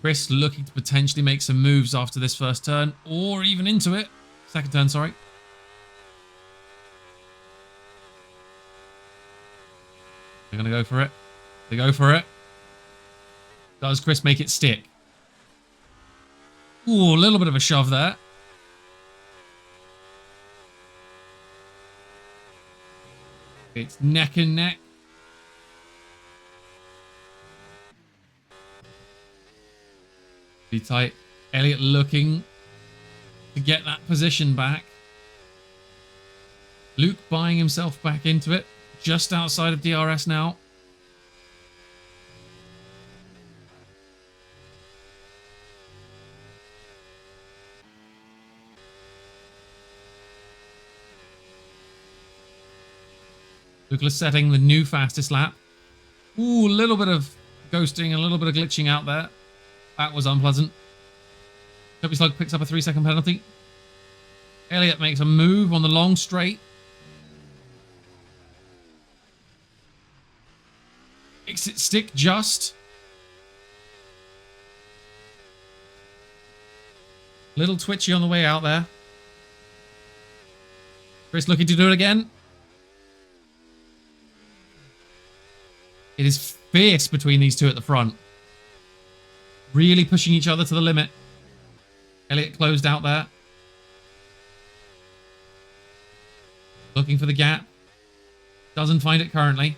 S1: Chris looking to potentially make some moves after this first turn, or even into it. Second turn, sorry. They're going to go for it. They go for it. Does Chris make it stick? Ooh, a little bit of a shove there. It's neck and neck. Be tight. Elliott looking to get that position back. Luke buying himself back into it. Just outside of DRS now. Luke setting the new fastest lap. Ooh, a little bit of ghosting, a little bit of glitching out there. That was unpleasant. Chubby Slug picks up a 3-second penalty. Elliott makes a move on the long straight. Makes it stick just. Little twitchy on the way out there. Chris looking to do it again. It is fierce between these two at the front. Really pushing each other to the limit. Elliott closed out there. Looking for the gap. Doesn't find it currently.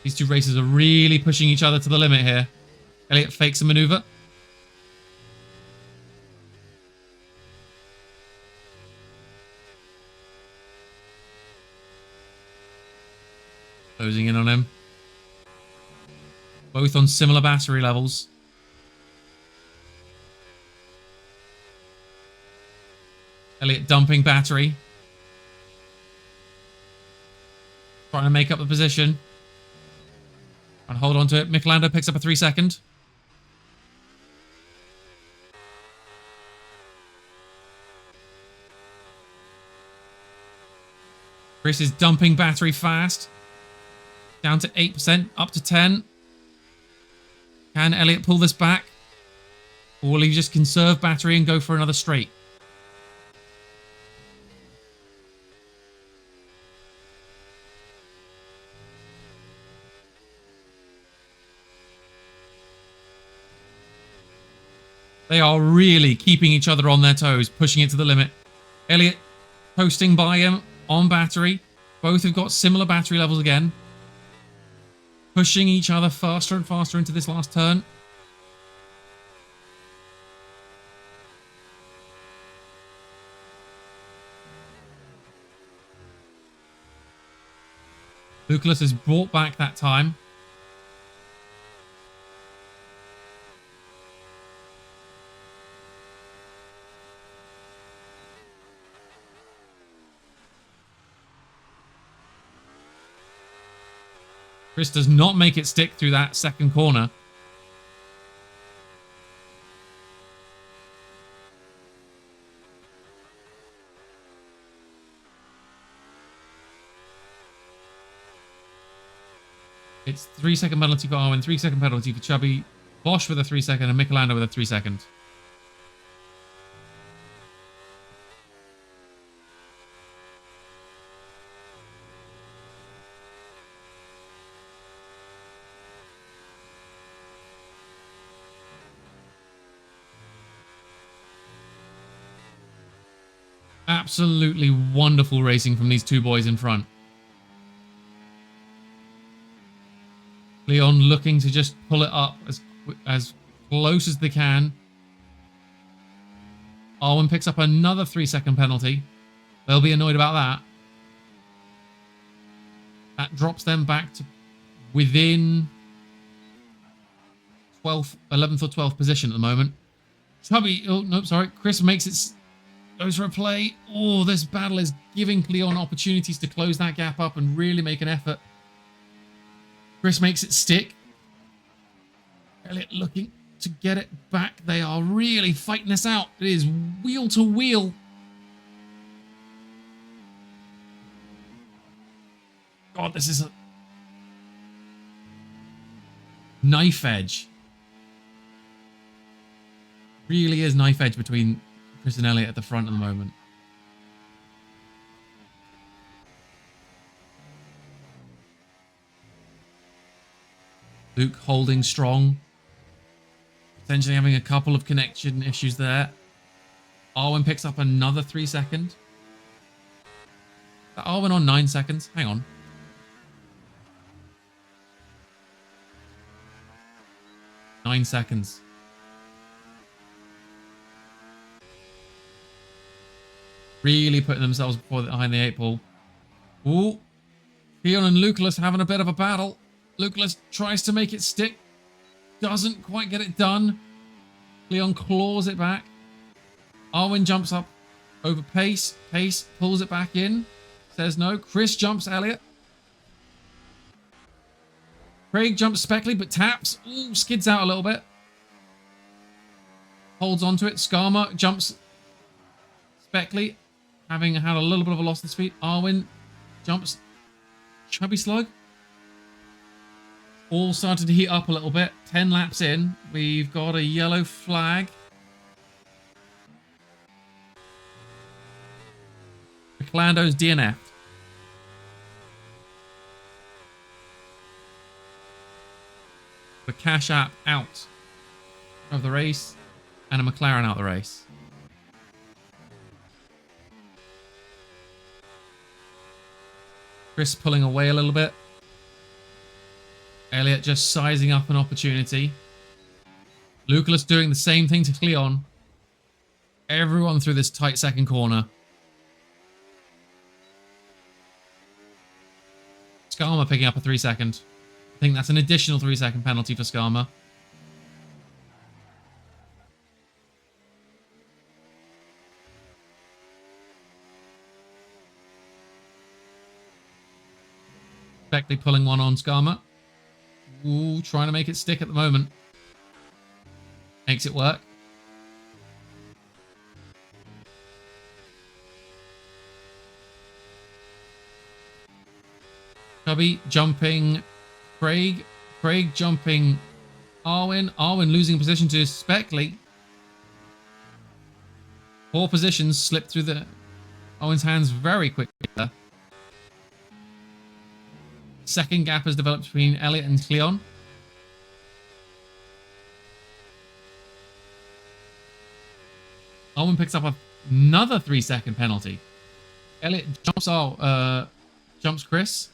S1: These two racers are really pushing each other to the limit here. Elliott fakes a maneuver. Closing in on him. Both on similar battery levels. Elliott dumping battery. Trying to make up the position. And hold on to it. Michelando picks up a 3-second. Chris is dumping battery fast. Down to 8%, up to 10. Can Elliott pull this back? Or will he just conserve battery and go for another straight? They are really keeping each other on their toes, pushing it to the limit. Elliott posting by him on battery. Both have got similar battery levels again. Pushing each other faster and faster into this last turn. Lucullus has brought back that time. Chris does not make it stick through that second corner. It's 3-second penalty for Arwen, 3-second penalty for Chubby. Bosch with a 3-second and Michelando with a 3-second. Absolutely wonderful racing from these two boys in front. Leon looking to just pull it up as close as they can. Arwen picks up another 3-second penalty. They'll be annoyed about that. That drops them back to within 11th or 12th position at the moment. Chubby, oh, no, sorry. Chris makes it, goes for a play. Oh, this battle is giving Leon opportunities to close that gap up and really make an effort. Chris makes it stick. Elliot looking to get it back. They are really fighting this out. It is wheel to wheel. God, this is a knife edge. Really is knife edge between Chris and Elliot at the front at the moment. Luke holding strong. Potentially having a couple of connection issues there. Arwen picks up another 3-second. Arwen on 9 seconds. Hang on. Nine seconds. Really putting themselves behind the 8 ball. Ooh. Leon and Lucullus having a bit of a battle. Lucullus tries to make it stick. Doesn't quite get it done. Leon claws it back. Arwen jumps up over Pace. Pace pulls it back in. Says no. Chris jumps Elliot. Craig jumps Speckley, but taps. Ooh, skids out a little bit. Holds onto it. Skarma jumps Speckley, having had a little bit of a loss in speed. Arwen jumps Chubby Slug. All started to heat up a little bit. 10 laps in. We've got a yellow flag. McLando's DNF'd. The Cash App out of the race and a McLaren out of the race. Chris pulling away a little bit. Elliot just sizing up an opportunity. Lucullus doing the same thing to Cleon. Everyone through this tight second corner. Skarma picking up a 3-second. I think that's an additional 3-second penalty for Skarma. Beckley pulling one on Skarma. Ooh, trying to make it stick at the moment. Makes it work. Chubby jumping Craig. Craig jumping Arwen. Arwen losing position to Speckley. 4 positions slipped through the Arwen's hands very quickly there. Second gap has developed between Elliot and Cleon. Arwen picks up another 3-second penalty. Elliot jumps Chris.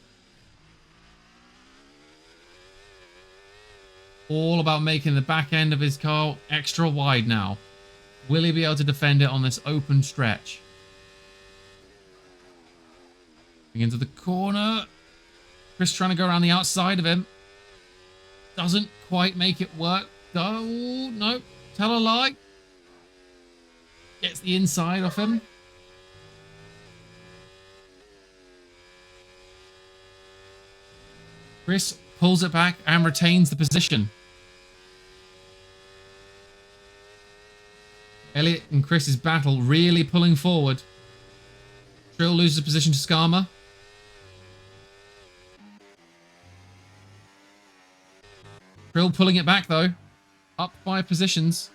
S1: All about making the back end of his car extra wide now. Will he be able to defend it on this open stretch? Into the corner. Chris trying to go around the outside of him. Doesn't quite make it work. Oh, no. Tell a lie. Gets the inside off him. Chris pulls it back and retains the position. Elliot and Chris's battle really pulling forward. Trill loses position to Skarma. Trill pulling it back though. Up 5 positions.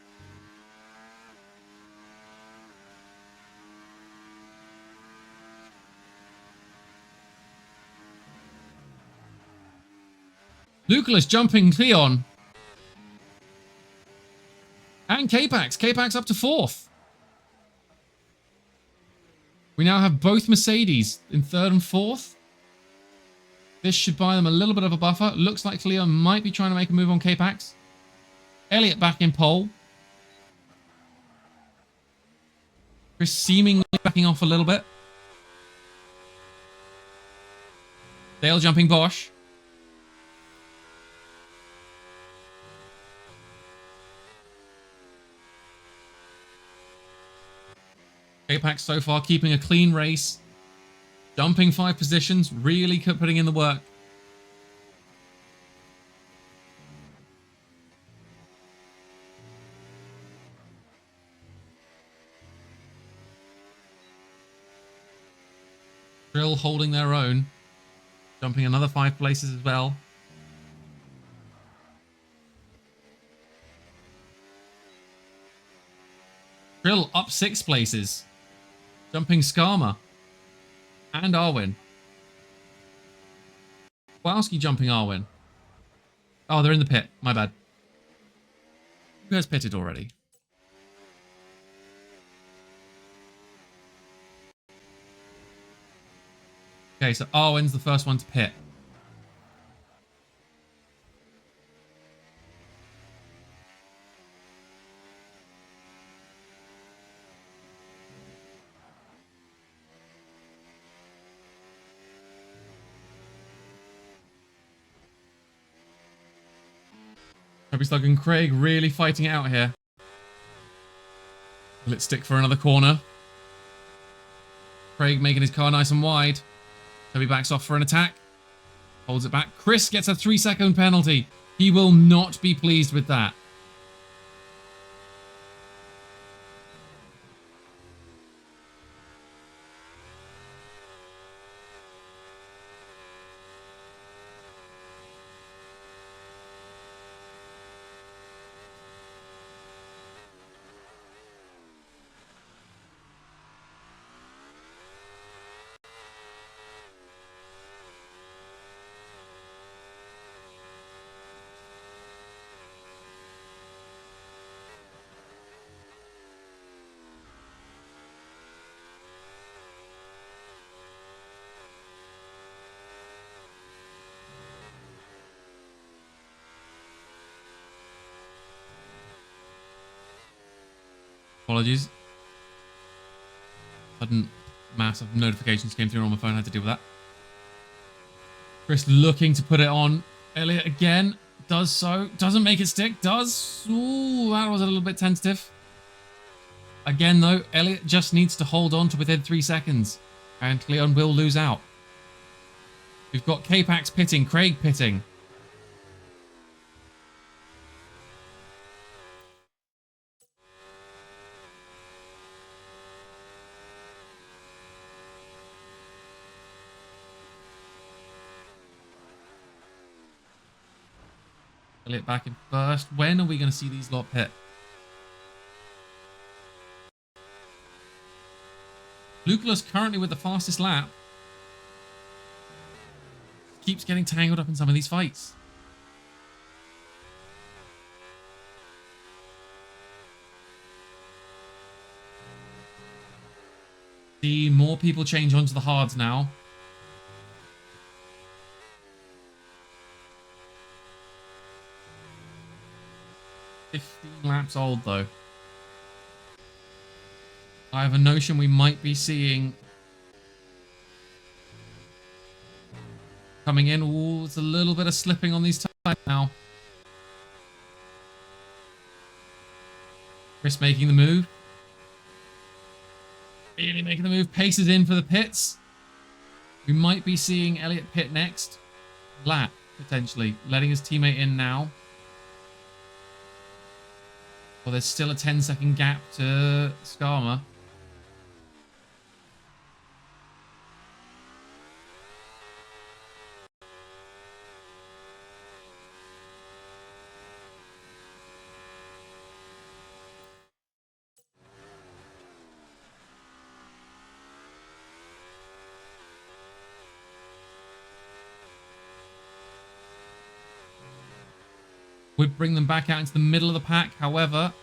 S1: Lucullus jumping Cleon. And K-Pax. K-Pax up to 4th. We now have both Mercedes in third and fourth. This should buy them a little bit of a buffer. Looks like Cleo might be trying to make a move on K-Pax. Elliott back in pole. Chris seemingly backing off a little bit. Dale jumping Bosch. K-Pax so far keeping a clean race. Jumping 5 positions, really putting in the work. Drill holding their own. Jumping another 5 places as well. Drill up 6 places. Jumping Skarma. And Arwen. Wowski jumping Arwen. Oh, they're in the pit. My bad. Who has pitted already? Okay, so Arwen's the first one to pit. Toby Slug and Craig really fighting it out here. Will it stick for another corner? Craig making his car nice and wide. Toby backs off for an attack. Holds it back. Chris gets a 3-second penalty. He will not be pleased with that. Apologies. Sudden mass of notifications came through on my phone. I had to deal with that. Chris looking to put it on. Elliott again. Does so. Doesn't make it stick. Does. Ooh, that was a little bit tentative. Again, though, Elliott just needs to hold on to within 3 seconds. And Cleon will lose out. We've got K-Pax pitting. Craig pitting. Elliott back in first. When are we going to see these lot pit? Lucas currently with the fastest lap. Keeps getting tangled up in some of these fights. See more people change onto the hards now. 15 laps old, though. I have a notion we might be seeing coming in. Ooh, it's a little bit of slipping on these tires now. Chris making the move. Really making the move. Paces in for the pits. We might be seeing Elliott pit next lap, potentially. Letting his teammate in now. Well, there's still a 10-second gap to Skarma. Would bring them back out into the middle of the pack, however.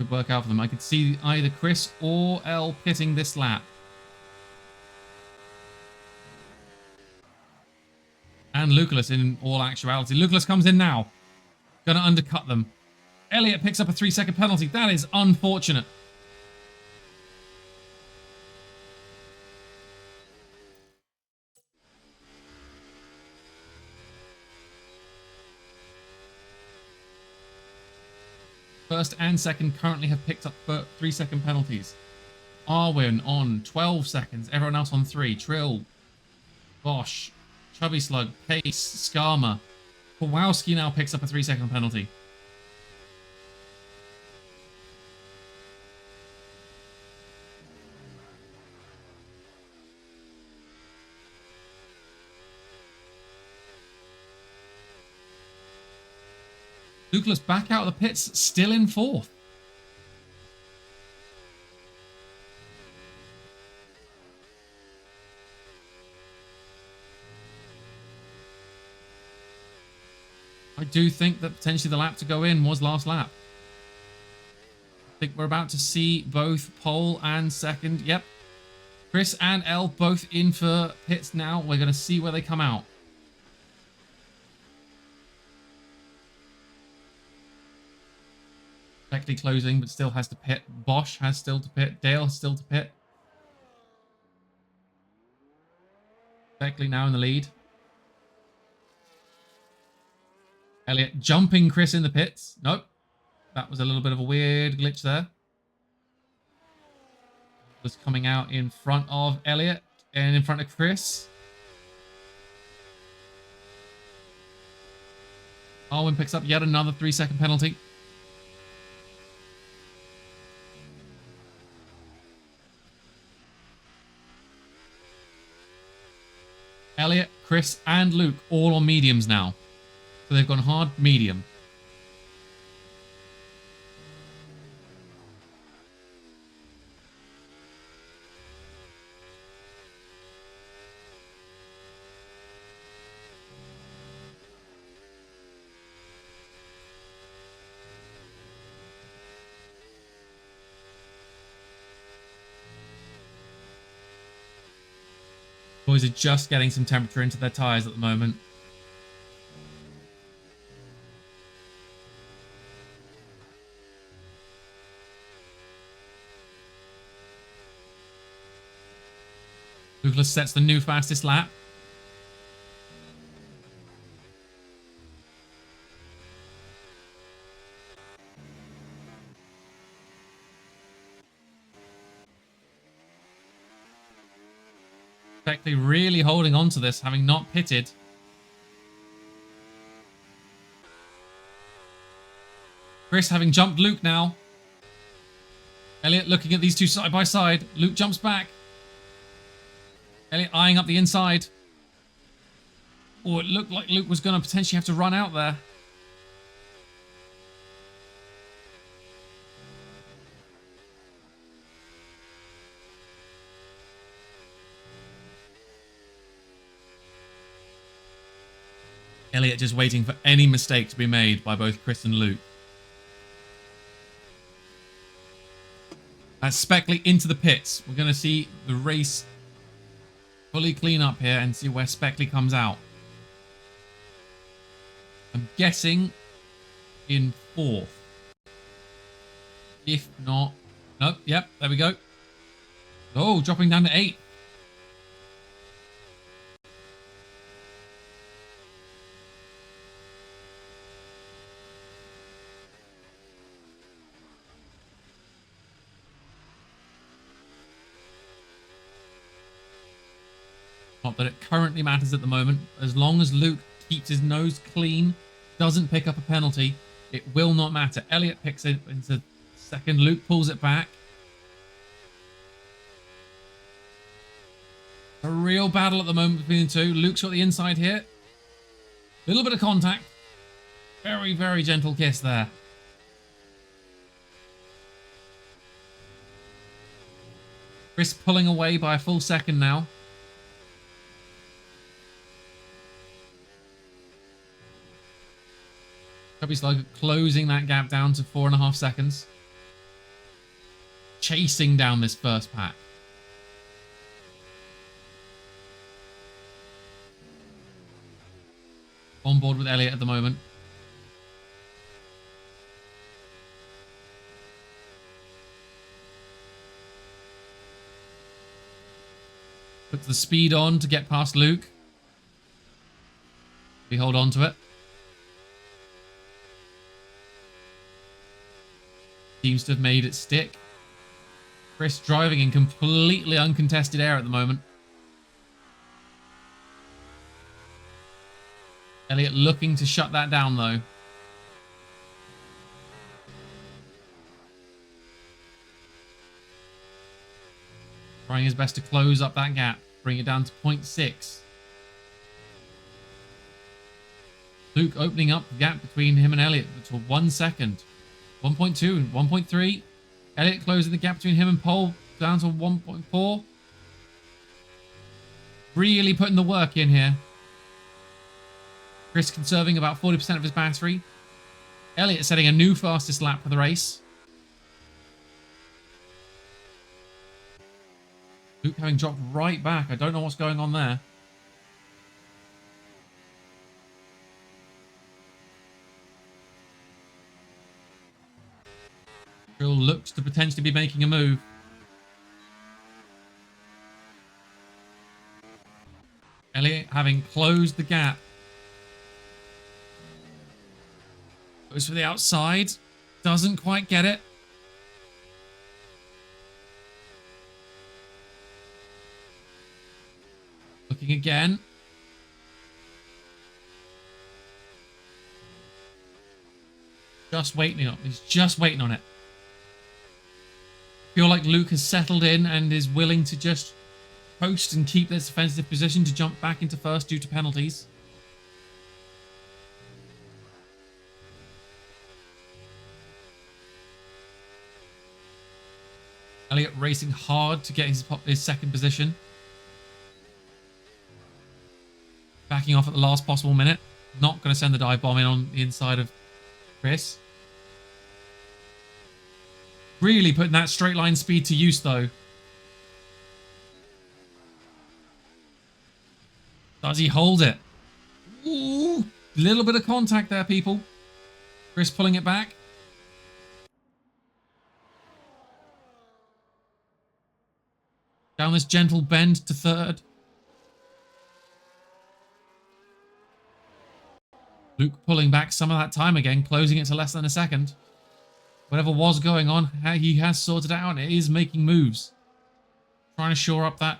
S1: could work out for them. I could see either Chris or Elle pitting this lap. And Lucullus in all actuality. Lucullus comes in now. Gonna undercut them. Elliott picks up a 3-second penalty. That is unfortunate. First and second currently have picked up 3-second penalties. Arwin on 12 seconds. Everyone else on 3. Trill, Bosch, Chubby Slug, Pace, Skarma. Kowalski now picks up a 3-second penalty. Lucullus back out of the pits, still in 4th. I do think that potentially the lap to go in was last lap. I think we're about to see both pole and second. Yep. Chris and Elle both in for pits now. We're going to see where they come out. Beckley closing, but still has to pit. Bosch has still to pit. Dale has still to pit. Beckley now in the lead. Elliott jumping Chris in the pits. Nope. That was a little bit of a weird glitch there. Was coming out in front of Elliott and in front of Chris. Arwin picks up yet another 3-second penalty. Elliott, Chris, and Luke all on mediums now. So they've gone hard, medium. Boys are just getting some temperature into their tyres at the moment. Lucullus sets the new fastest lap. Beckley really holding on to this, having not pitted. Chris having jumped Luke now. Elliott looking at these two side by side. Luke jumps back. Elliott eyeing up the inside. Oh, it looked like Luke was going to potentially have to run out there. Elliott just waiting for any mistake to be made by both Chris and Luke. As Speckley into the pits. We're going to see the race fully clean up here and see where Speckley comes out. I'm guessing in 4th. If not... Nope, yep, there we go. Oh, dropping down to 8th. Not that it currently matters at the moment. As long as Luke keeps his nose clean, doesn't pick up a penalty, it will not matter. Elliott picks it into second. Luke pulls it back. A real battle at the moment between the two. Luke's got the inside here. Little bit of contact. Very, very gentle kiss there. Chris pulling away by a full second now. Chubby Slug closing that gap down to 4.5 seconds. chasing down this first pack. On board with Elliott at the moment. Puts the speed on to get past Luke. We hold on to it. Seems to have made it stick. Chris driving in completely uncontested air at the moment. Elliott looking to shut that down though. Trying his best to close up that gap. Bring it down to 0.6. Luke opening up the gap between him and Elliott to 1 second. 1.2 and 1.3. Elliott closing the gap between him and Pole down to 1.4. Really putting the work in here. Chris conserving about 40% of his battery. Elliott setting a new fastest lap for the race. Luke having dropped right back. I don't know what's going on there. Trill looks to potentially be making a move. Elliott having closed the gap. Goes for the outside. Doesn't quite get it. Looking again. Just waiting on it. He's just waiting on it. Feel like Luke has settled in and is willing to just post and keep this defensive position to jump back into first due to penalties. Elliott racing hard to get his second position. Backing off at the last possible minute. Not going to send the dive bomb in on the inside of Chris. Really putting that straight line speed to use though. Does he hold it? Ooh, little bit of contact there, people. Chris pulling it back. Down this gentle bend to third. Luke pulling back some of that time again, closing it to less than a second. Whatever was going on, he has sorted it out and it is making moves. Trying to shore up that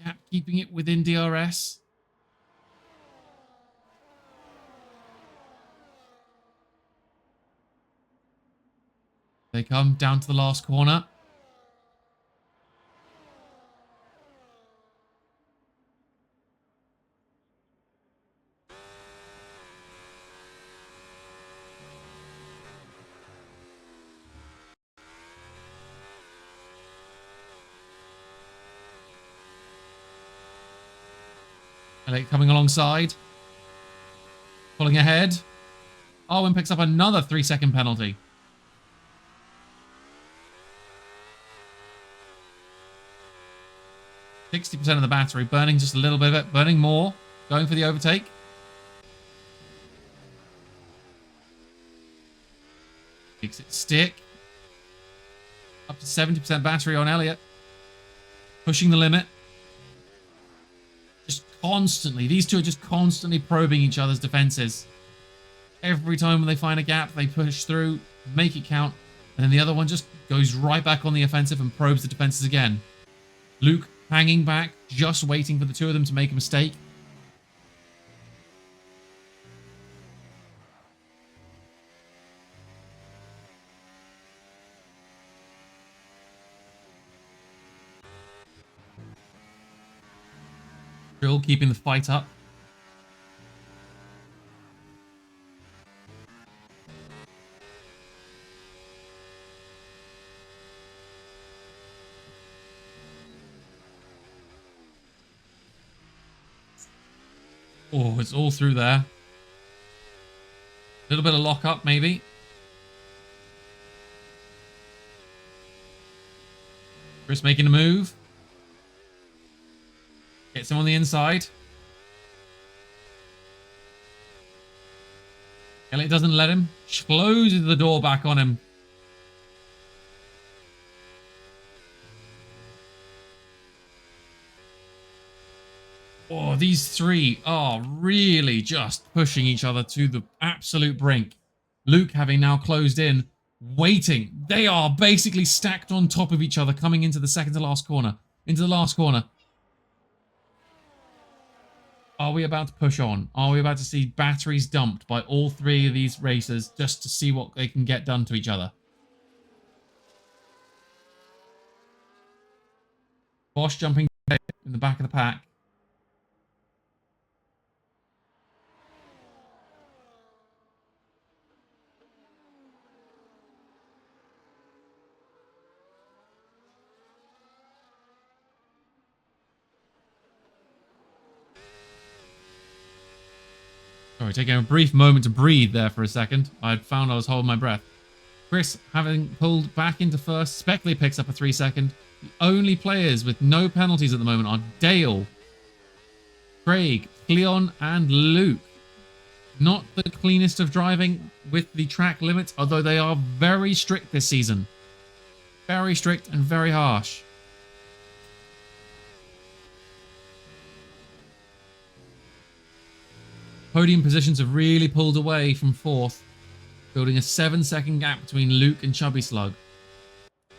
S1: gap, keeping it within DRS. They come down to the last corner. Elliott coming alongside. Pulling ahead. Arwen picks up another 3-second penalty. %60 of the battery. Burning just a little bit of it. Burning more. Going for the overtake. Makes it stick. Up to 70% battery on Elliott. Pushing the limit. Just constantly. These two are just constantly probing each other's defenses. Every time when they find a gap, they push through, make it count, and then the other one just goes right back on the offensive and probes the defenses again. Luke hanging back, just waiting for the two of them to make a mistake. Drill keeping the fight up. Oh, it's all through there. A little bit of lock up, maybe. Chris making a move. Gets him on the inside. Elliot doesn't let him. Closes the door back on him. Oh, these three are really just pushing each other to the absolute brink. Luke having now closed in, waiting. They are basically stacked on top of each other coming into the second to last corner. Into the last corner. Are we about to push on? Are we about to see batteries dumped by all three of these racers just to see what they can get done to each other? Bosch jumping in the back of the pack. Sorry, taking a brief moment to breathe there for a second. I'd found I was holding my breath. Chris, having pulled back into first, Speckley picks up a 3-second. The only players with no penalties at the moment are Dale, Craig, Cleon, and Luke. Not the cleanest of driving with the track limits, although they are very strict this season. Very strict and very harsh. Podium positions have really pulled away from fourth, building a 7-second gap between Luke and Chubby Slug.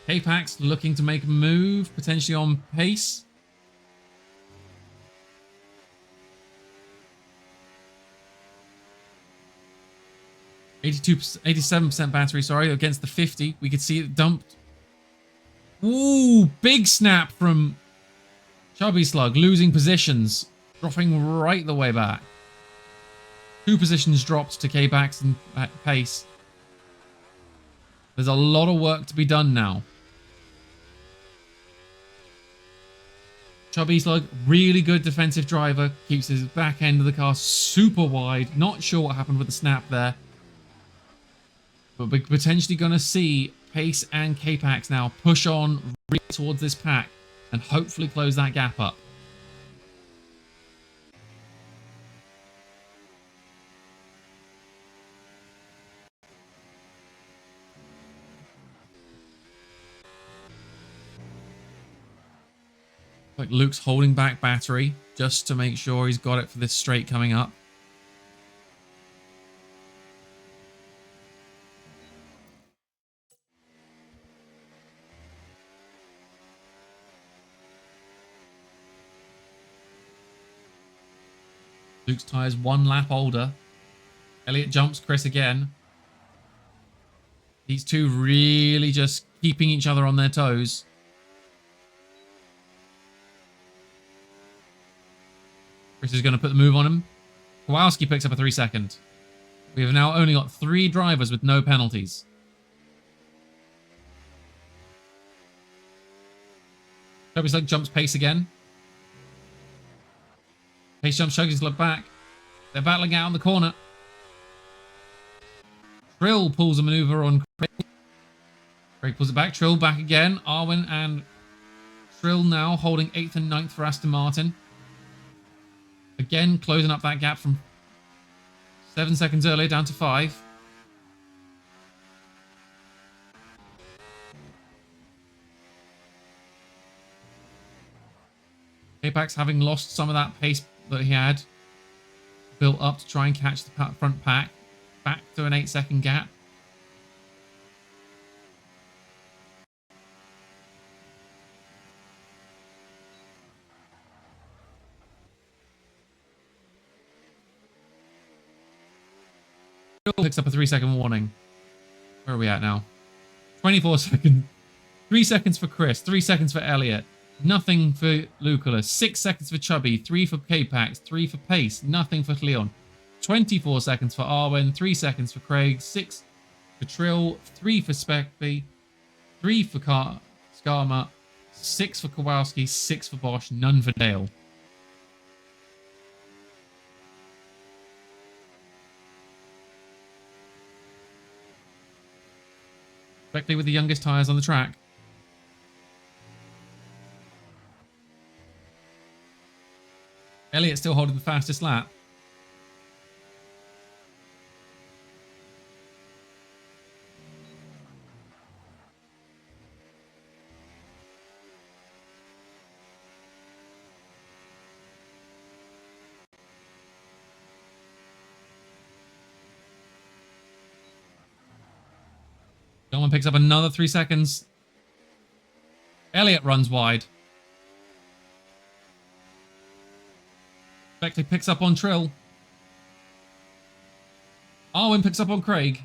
S1: K-Pax looking to make a move, potentially on pace. %87% battery, sorry, against the 50. We could see it dumped. Ooh, big snap from Chubby Slug, losing positions, dropping right the way back. 2 positions dropped to K-Pax and pace. There's a lot of work to be done now. Chubby Slug, really good defensive driver, keeps his back end of the car super wide. Not sure what happened with the snap there. But we're potentially going to see Pace and K-Pax now push on really towards this pack and hopefully close that gap up. Like Luke's holding back battery just to make sure he's got it for this straight coming up. Luke's tyres 1 lap older. Elliot jumps Chris again. These two really just keeping each other on their toes. Chris is going to put the move on him. Kowalski picks up a 3-second. We have now only got 3 drivers with no penalties. Chubby Slug jumps Pace again. Pace jumps Chubby Slug back. They're battling out in the corner. Trill pulls a maneuver on Craig. Craig pulls it back. Trill back again. Arwen and Trill now holding 8th and 9th for Aston Martin. Again, closing up that gap from 7 seconds earlier down to 5. K-Pax having lost some of that pace that he had built up to try and catch the front pack. Back to an 8-second gap. Picks up a 3-second warning. Where are we at now? 24 seconds. 3 seconds for Chris. 3 seconds for Elliot. Nothing for Lucullus. 6 seconds for Chubby. 3 for K-Pax. 3 for Pace. Nothing for Cleon. 24 seconds for Arwen. 3 seconds for Craig. 6 for Trill. 3 for Speckley. 3 for Skarma. 6 for Kowalski. 6 for Bosch. None for Dale. Speckley with the youngest tyres on the track. Elliott still holding the fastest lap. Gilman picks up another 3 seconds. Elliott runs wide. Beckley picks up on Trill. Arwen picks up on Craig.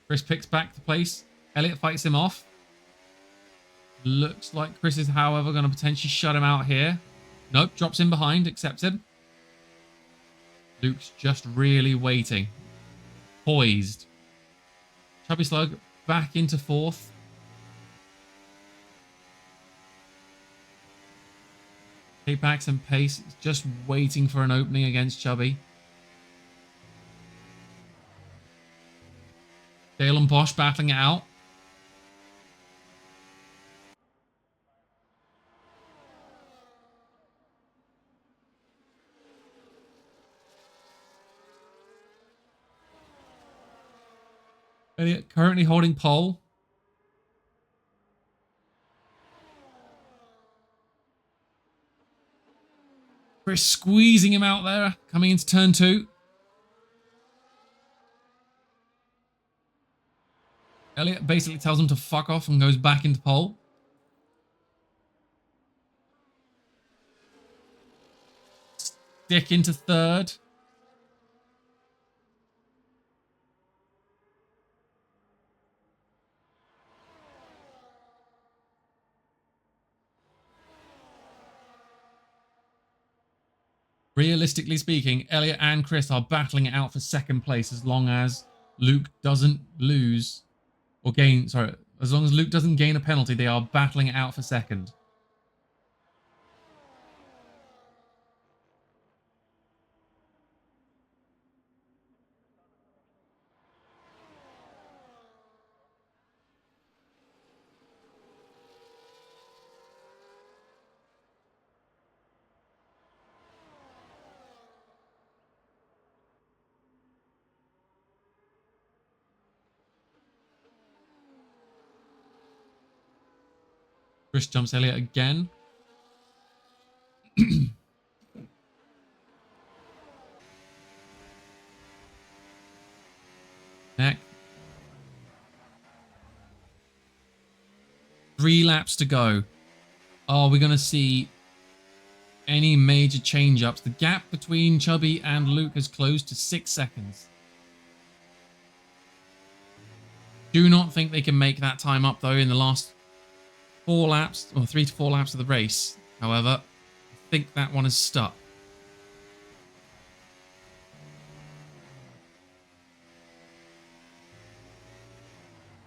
S1: Chris picks back the place. Elliott fights him off. Looks like Chris is, however, going to potentially shut him out here. Nope, drops in behind, accepted. Luke's just really waiting. Poised. Chubby Slug back into 4th. K-Pax and Pace just waiting for an opening against Chubby. Dale and Bosch battling it out. Elliott currently holding pole. Chris squeezing him out there, coming into turn 2. Elliott basically tells him to fuck off and goes back into pole. Stick into 3rd. Realistically speaking, Elliott and Chris are battling it out for 2nd place as long as Luke doesn't lose or gain, sorry, as long as Luke doesn't gain a penalty, they are battling it out for 2nd. Chris jumps Elliott again. Neck. 3 laps to go. Are we going to see any major change-ups? The gap between Chubby and Luke has closed to 6 seconds. Do not think they can make that time up, though, in the last 4 laps, or 3 to 4 laps of the race. However, I think that one is stuck.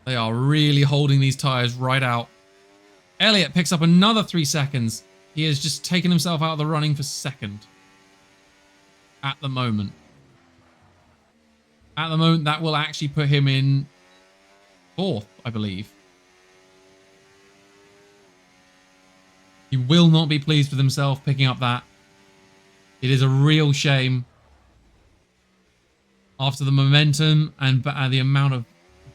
S1: They are really holding these tyres right out. Elliott picks up another 3 seconds. He has just taken himself out of the running for 2nd. At the moment. At the moment, that will actually put him in 4th, I believe. He will not be pleased with himself picking up that. It is a real shame. After the momentum and the amount of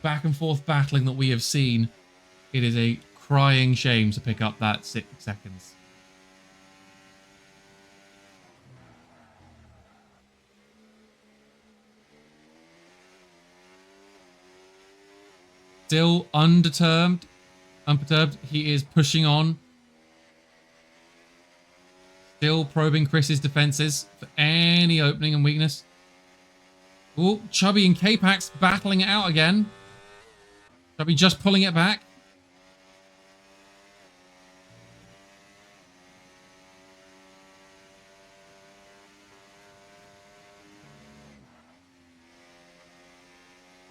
S1: back and forth battling that we have seen, it is a crying shame to pick up that 6 seconds. Still unperturbed. He is pushing on. Still probing Chris's defenses for any opening and weakness. Oh, Chubby and K-Pax battling it out again. Chubby just pulling it back.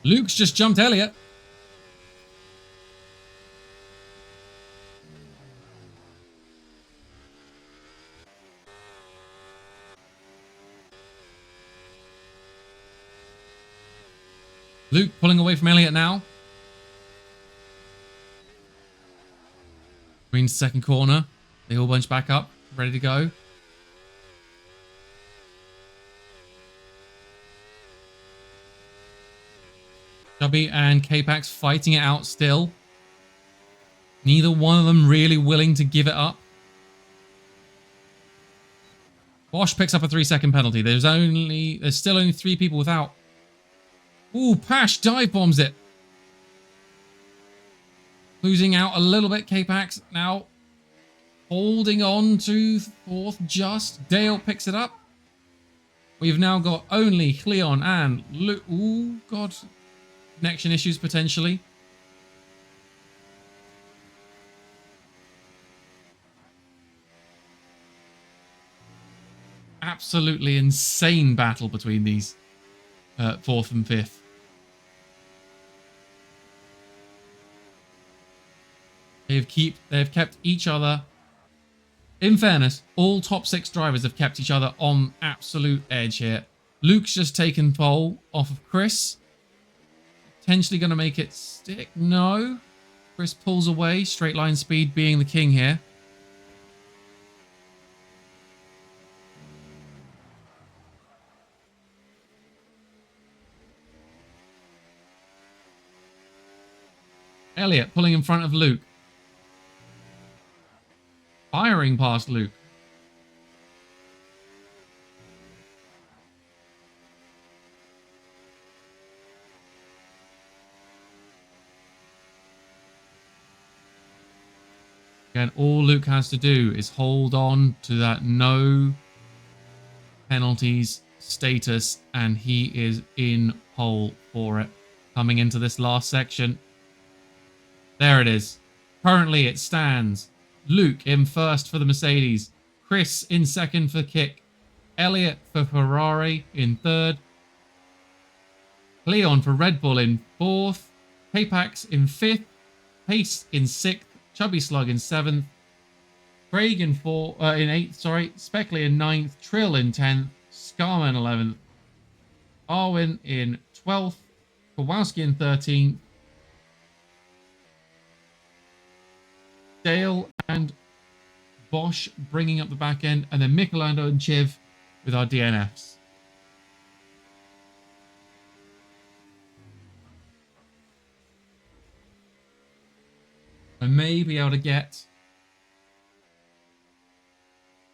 S1: Luke's just jumped Elliott. Luke pulling away from Elliott now. Green's 2nd corner. They all bunch back up, ready to go. Chubby and K-Pax fighting it out still. Neither one of them really willing to give it up. Bosch picks up a 3-second penalty. There's still only 3 people without. Ooh, Pash dive bombs it. Losing out a little bit. K-Pax now holding on to 4th just. Dale picks it up. We've now got only Cleon and Luke. Ooh, God. Connection issues potentially. Absolutely insane battle between these 4th and 5th. They've kept each other. In fairness, all top 6 drivers have kept each other on absolute edge here. Luke's just taken pole off of Chris. Potentially going to make it stick. No. Chris pulls away. Straight line speed being the king here. Elliot pulling in front of Luke. Firing past Luke. Again, all Luke has to do is hold on to that no penalties status, and he is in pole for it. Coming into this last section. There it is. Currently it stands Luke in first for the Mercedes, Chris in second for Kick, Elliot for Ferrari in third, Leon for Red Bull in fourth, K-Pax in fifth, Pace in sixth, Chubby Slug in seventh, Craig in eighth, Speckley in ninth, Trill in 10th, Scarman 11th, Arwin in 12th, Kowalski in 13th, Dale and Bosch bringing up the back end, and then Michelando and Chiv with our DNFs. I may be able to get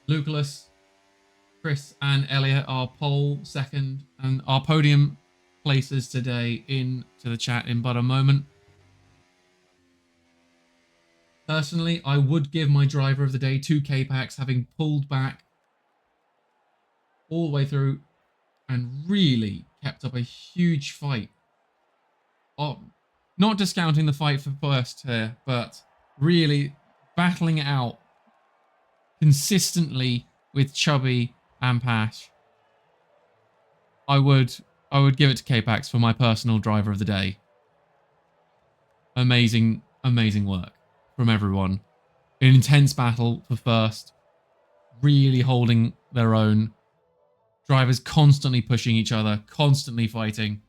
S1: Lucullus, Chris and Elliot, our pole second, and our podium places today into the chat in but a moment. Personally, I would give my driver of the day to K-Pax, having pulled back all the way through and really kept up a huge fight. Not discounting the fight for first here, but really battling it out consistently with Chubby and Pash. I would give it to K-Pax for my personal driver of the day. Amazing, amazing work from everyone. An intense battle for first, really holding their own. Drivers constantly pushing each other, constantly fighting.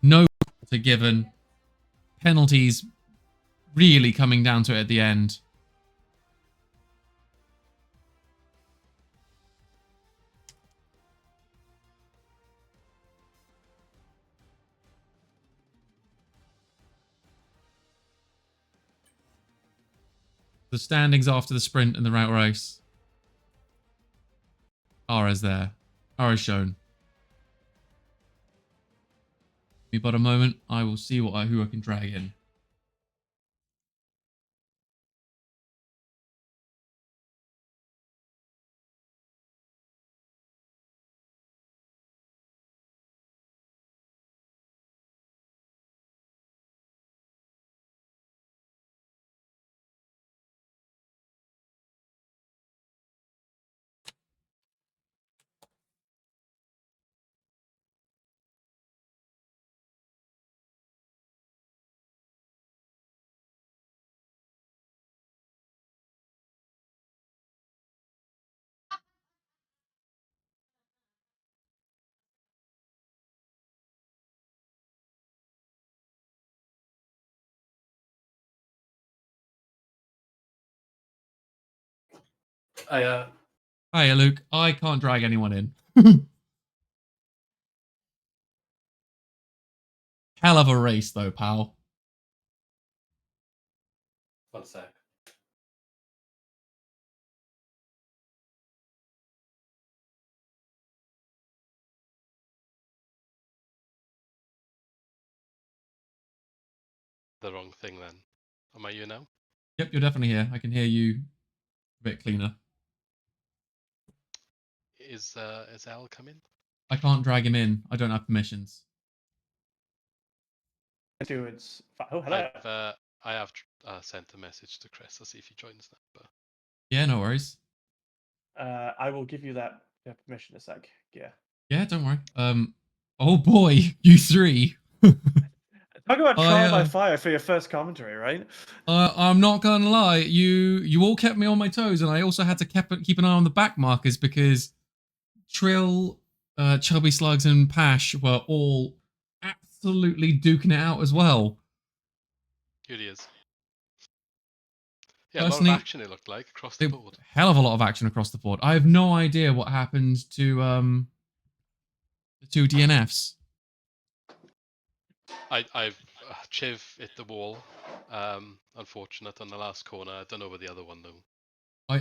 S1: No to given. Penalties really coming down to it at the end. The standings after the sprint and the route race are as shown. Give me but a moment. I will see who I can drag in. Hiya, Luke. I can't drag anyone in. hell of a race, though, pal.
S2: 1 sec. The wrong thing then. Am I you now?
S1: Yep, you're definitely here. I can hear you a bit cleaner.
S2: Is Al coming?
S1: I can't drag him in. I don't have permissions.
S3: Stewards. Oh, hello.
S2: I have sent a message to Chris. I'll see if he joins that. But
S1: Yeah, no worries.
S3: I will give you that permission in a sec. Yeah.
S1: Yeah, don't worry. Oh boy, you three.
S3: Talk about trial by fire for your first commentary, right?
S1: I'm not gonna lie, you all kept me on my toes, and I also had to keep an eye on the back markers because Trill, Chubby Slugs, and Pash were all absolutely duking it out as well.
S2: Here he is. Yeah,
S1: Personally,
S2: a lot of action it looked like across the board.
S1: Hell of a lot of action across the board. I have no idea what happened to the two DNFs.
S2: I've Chiv hit the wall. Unfortunate on the last corner. I don't know where the other one though.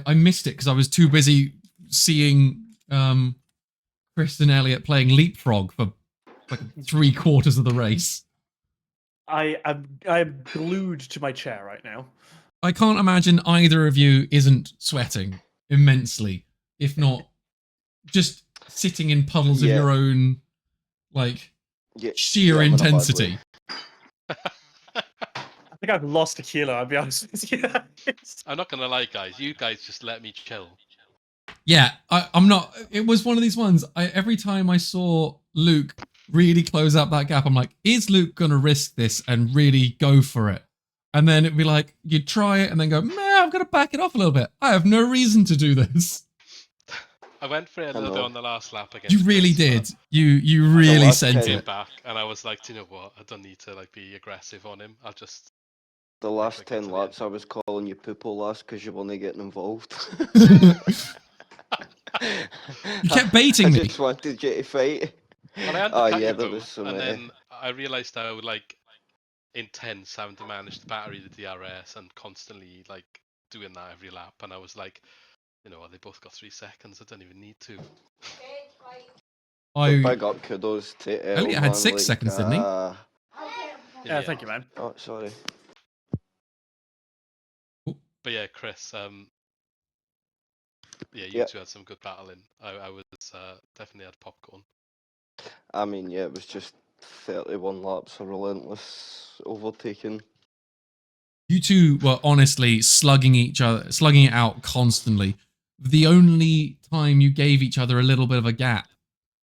S1: I missed it because I was too busy seeing Chris and Elliot playing leapfrog for like 3/4 of the race.
S3: I'm glued to my chair right now.
S1: I can't imagine either of you isn't sweating immensely, if not just sitting in puddles of your own, like, sheer intensity.
S3: I think I've lost a kilo, I'll be honest with you.
S2: I'm not gonna lie, guys. You guys just let me chill.
S1: Yeah, I'm not. It was one of these ones. Every time I saw Luke really close up that gap, I'm like, is Luke gonna risk this and really go for it? And then it'd be like, you'd try it and then go, man, I'm gonna back it off a little bit. I have no reason to do this.
S2: I went for it a little bit on the last lap again.
S1: You really did. You really sent it
S2: back, and I was like, do you know what? I don't need to like be aggressive on him. I'll just.
S4: The last 10 laps, I was calling you poopo last because you weren't getting involved.
S1: You kept baiting me.
S4: I just wanted you to fight.
S2: Well,
S4: there was so many.
S2: Then I realised I would like intense having to manage the battery, the DRS, and constantly like doing that every lap. And I was like, you know, they both got 3 seconds. I don't even need to.
S4: Big up kudos to
S1: Elliot had 6 seconds, didn't he?
S3: Yeah, thank you, man.
S4: Oh, sorry.
S2: But yeah, Chris, yeah, you two had some good battling. I was definitely had popcorn.
S4: I mean, yeah, it was just 31 laps of relentless overtaking.
S1: You two were honestly slugging it out constantly. The only time you gave each other a little bit of a gap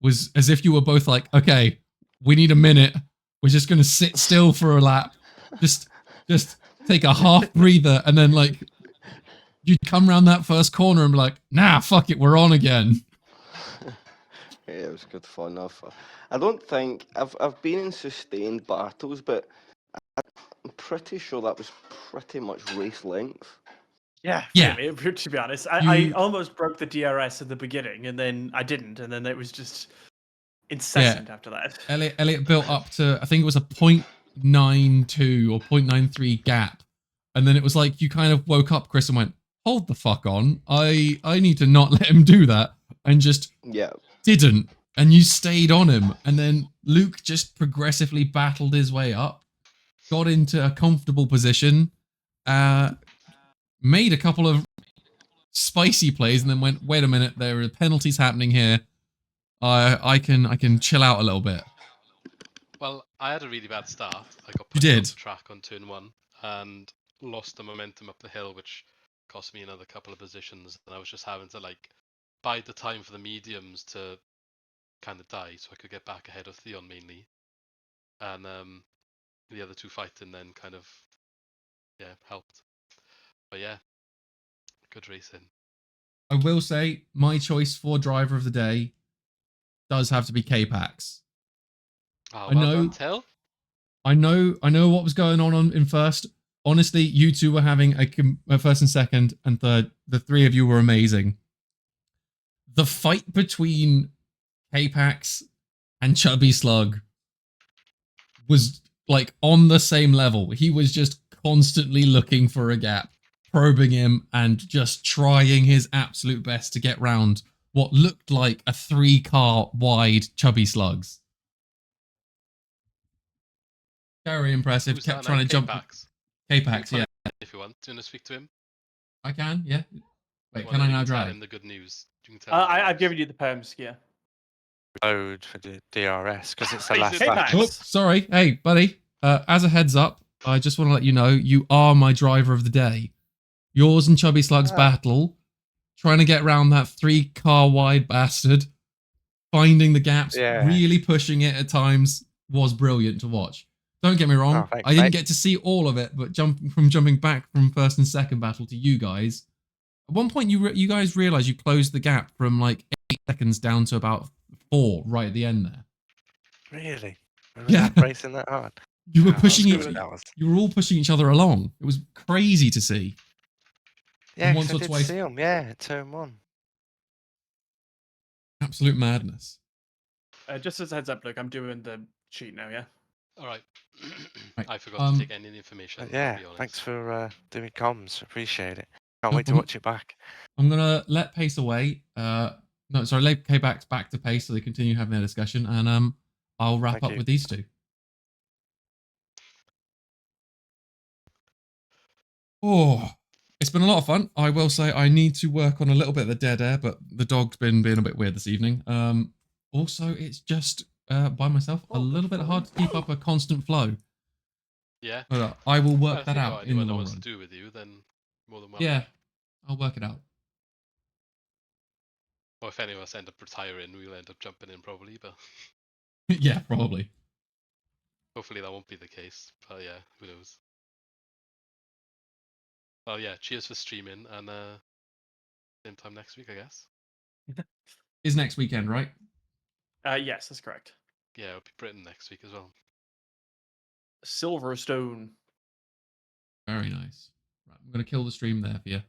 S1: was as if you were both like, okay, we need a minute. We're just going to sit still for a lap. Just take a half breather, and then like you'd come around that first corner and be like, nah, fuck it, we're on again.
S4: Yeah, it was good fun. I don't think I've been in sustained battles, but I'm pretty sure that was pretty much race length.
S3: Yeah, to be honest. I almost broke the DRS at the beginning, and then I didn't, and then it was just incessant after that.
S1: Elliot built up to, I think it was a 0.92 or 0.93 gap. And then it was like you kind of woke up, Chris, and went, hold the fuck on. I need to not let him do that. And just didn't. And you stayed on him. And then Luke just progressively battled his way up, got into a comfortable position, made a couple of spicy plays, and then went, wait a minute, there are penalties happening here. I can chill out a little bit.
S2: Well, I had a really bad start. I got
S1: pushed
S2: off the track on turn 1 and lost the momentum up the hill, which cost me another couple of positions. And I was just having to like bide the time for the mediums to kind of die, so I could get back ahead of Theon mainly. And the other two fighting then kind of helped. But yeah, good racing.
S1: I will say my choice for driver of the day does have to be K-Pax.
S2: Oh, well done,
S1: I know what was going on in first. Honestly, you two were having a first and second and third. The three of you were amazing. The fight between K-Pax and Chubby Slug was like on the same level. He was just constantly looking for a gap, probing him, and just trying his absolute best to get round what looked like a 3-car wide chubby slugs. Very impressive.
S2: Who's
S1: Kept
S2: that now?
S1: trying to jump.
S2: K-Pax.
S1: K-Pax, yeah.
S2: If you want. Do you want to speak to him?
S1: I can, yeah. Wait,
S2: Well,
S1: can
S2: then
S1: I
S2: you
S1: now
S2: can tell
S1: drive?
S2: him the good news. You can tell him the
S3: I've
S2: news.
S3: given you the perms, yeah.
S5: Load for the DRS because it's the
S2: Is
S5: last
S2: it
S3: K-Pax?
S5: lap.
S1: Oh, sorry. Hey, buddy. As a heads up, I just want to let you know you are my driver of the day. Yours and Chubby Slug's battle, trying to get around that 3-car wide bastard, finding the gaps,
S5: Yeah.
S1: really pushing it at times was brilliant to watch. Don't get me wrong,
S5: Oh, thanks,
S1: I didn't
S5: mate.
S1: get to see all of it, but jumping back from first and second battle to you guys. At one point, you guys realized you closed the gap from like 8 seconds down to about 4 right at the end there.
S5: Really? Were
S1: Yeah.
S5: we racing that hard?
S1: You were
S5: Oh,
S1: pushing
S5: that's
S1: each.
S5: good, that was.
S1: You were all pushing each other along. It was crazy to see.
S5: Yeah,
S1: And
S5: 'cause
S1: once
S5: I
S1: or
S5: did
S1: twice,
S5: see him. Yeah, at turn 1.
S1: absolute madness.
S3: Just as a heads up, look, I'm doing the sheet now, yeah?
S2: All right.
S1: Right,
S2: I forgot to take any information.
S5: But yeah,
S2: to be honest.
S5: thanks for doing comms. Appreciate it. Can't
S1: No
S5: wait to
S1: problem.
S5: watch it back.
S1: I'm gonna let Pace away. No, sorry, let K-Bax back to Pace so they continue having their discussion, and I'll wrap
S5: Thank
S1: up
S5: you.
S1: with these two. Oh, it's been a lot of fun. I will say I need to work on a little bit of the dead air, but the dog's been being a bit weird this evening. Also, it's just by myself a little bit hard to keep up a constant flow.
S2: Yeah.
S1: But I will
S2: Well,
S1: work
S2: if
S1: that
S2: you
S1: out
S2: got
S1: in the
S2: anyone that
S1: long
S2: wants
S1: run.
S2: to do with you, then more than welcome.
S1: Yeah, I'll work it out.
S2: Or if any of us end up retiring, we'll end up jumping in probably. But
S1: Yeah, probably.
S2: hopefully that won't be the case. But yeah, who knows? Well, yeah. Cheers for streaming, and same time next week, I guess.
S1: Is next weekend, right?
S3: Yes, that's correct.
S2: Yeah, it'll be Britain next week as well.
S3: Silverstone.
S1: Very nice. Right, I'm gonna kill the stream there for you.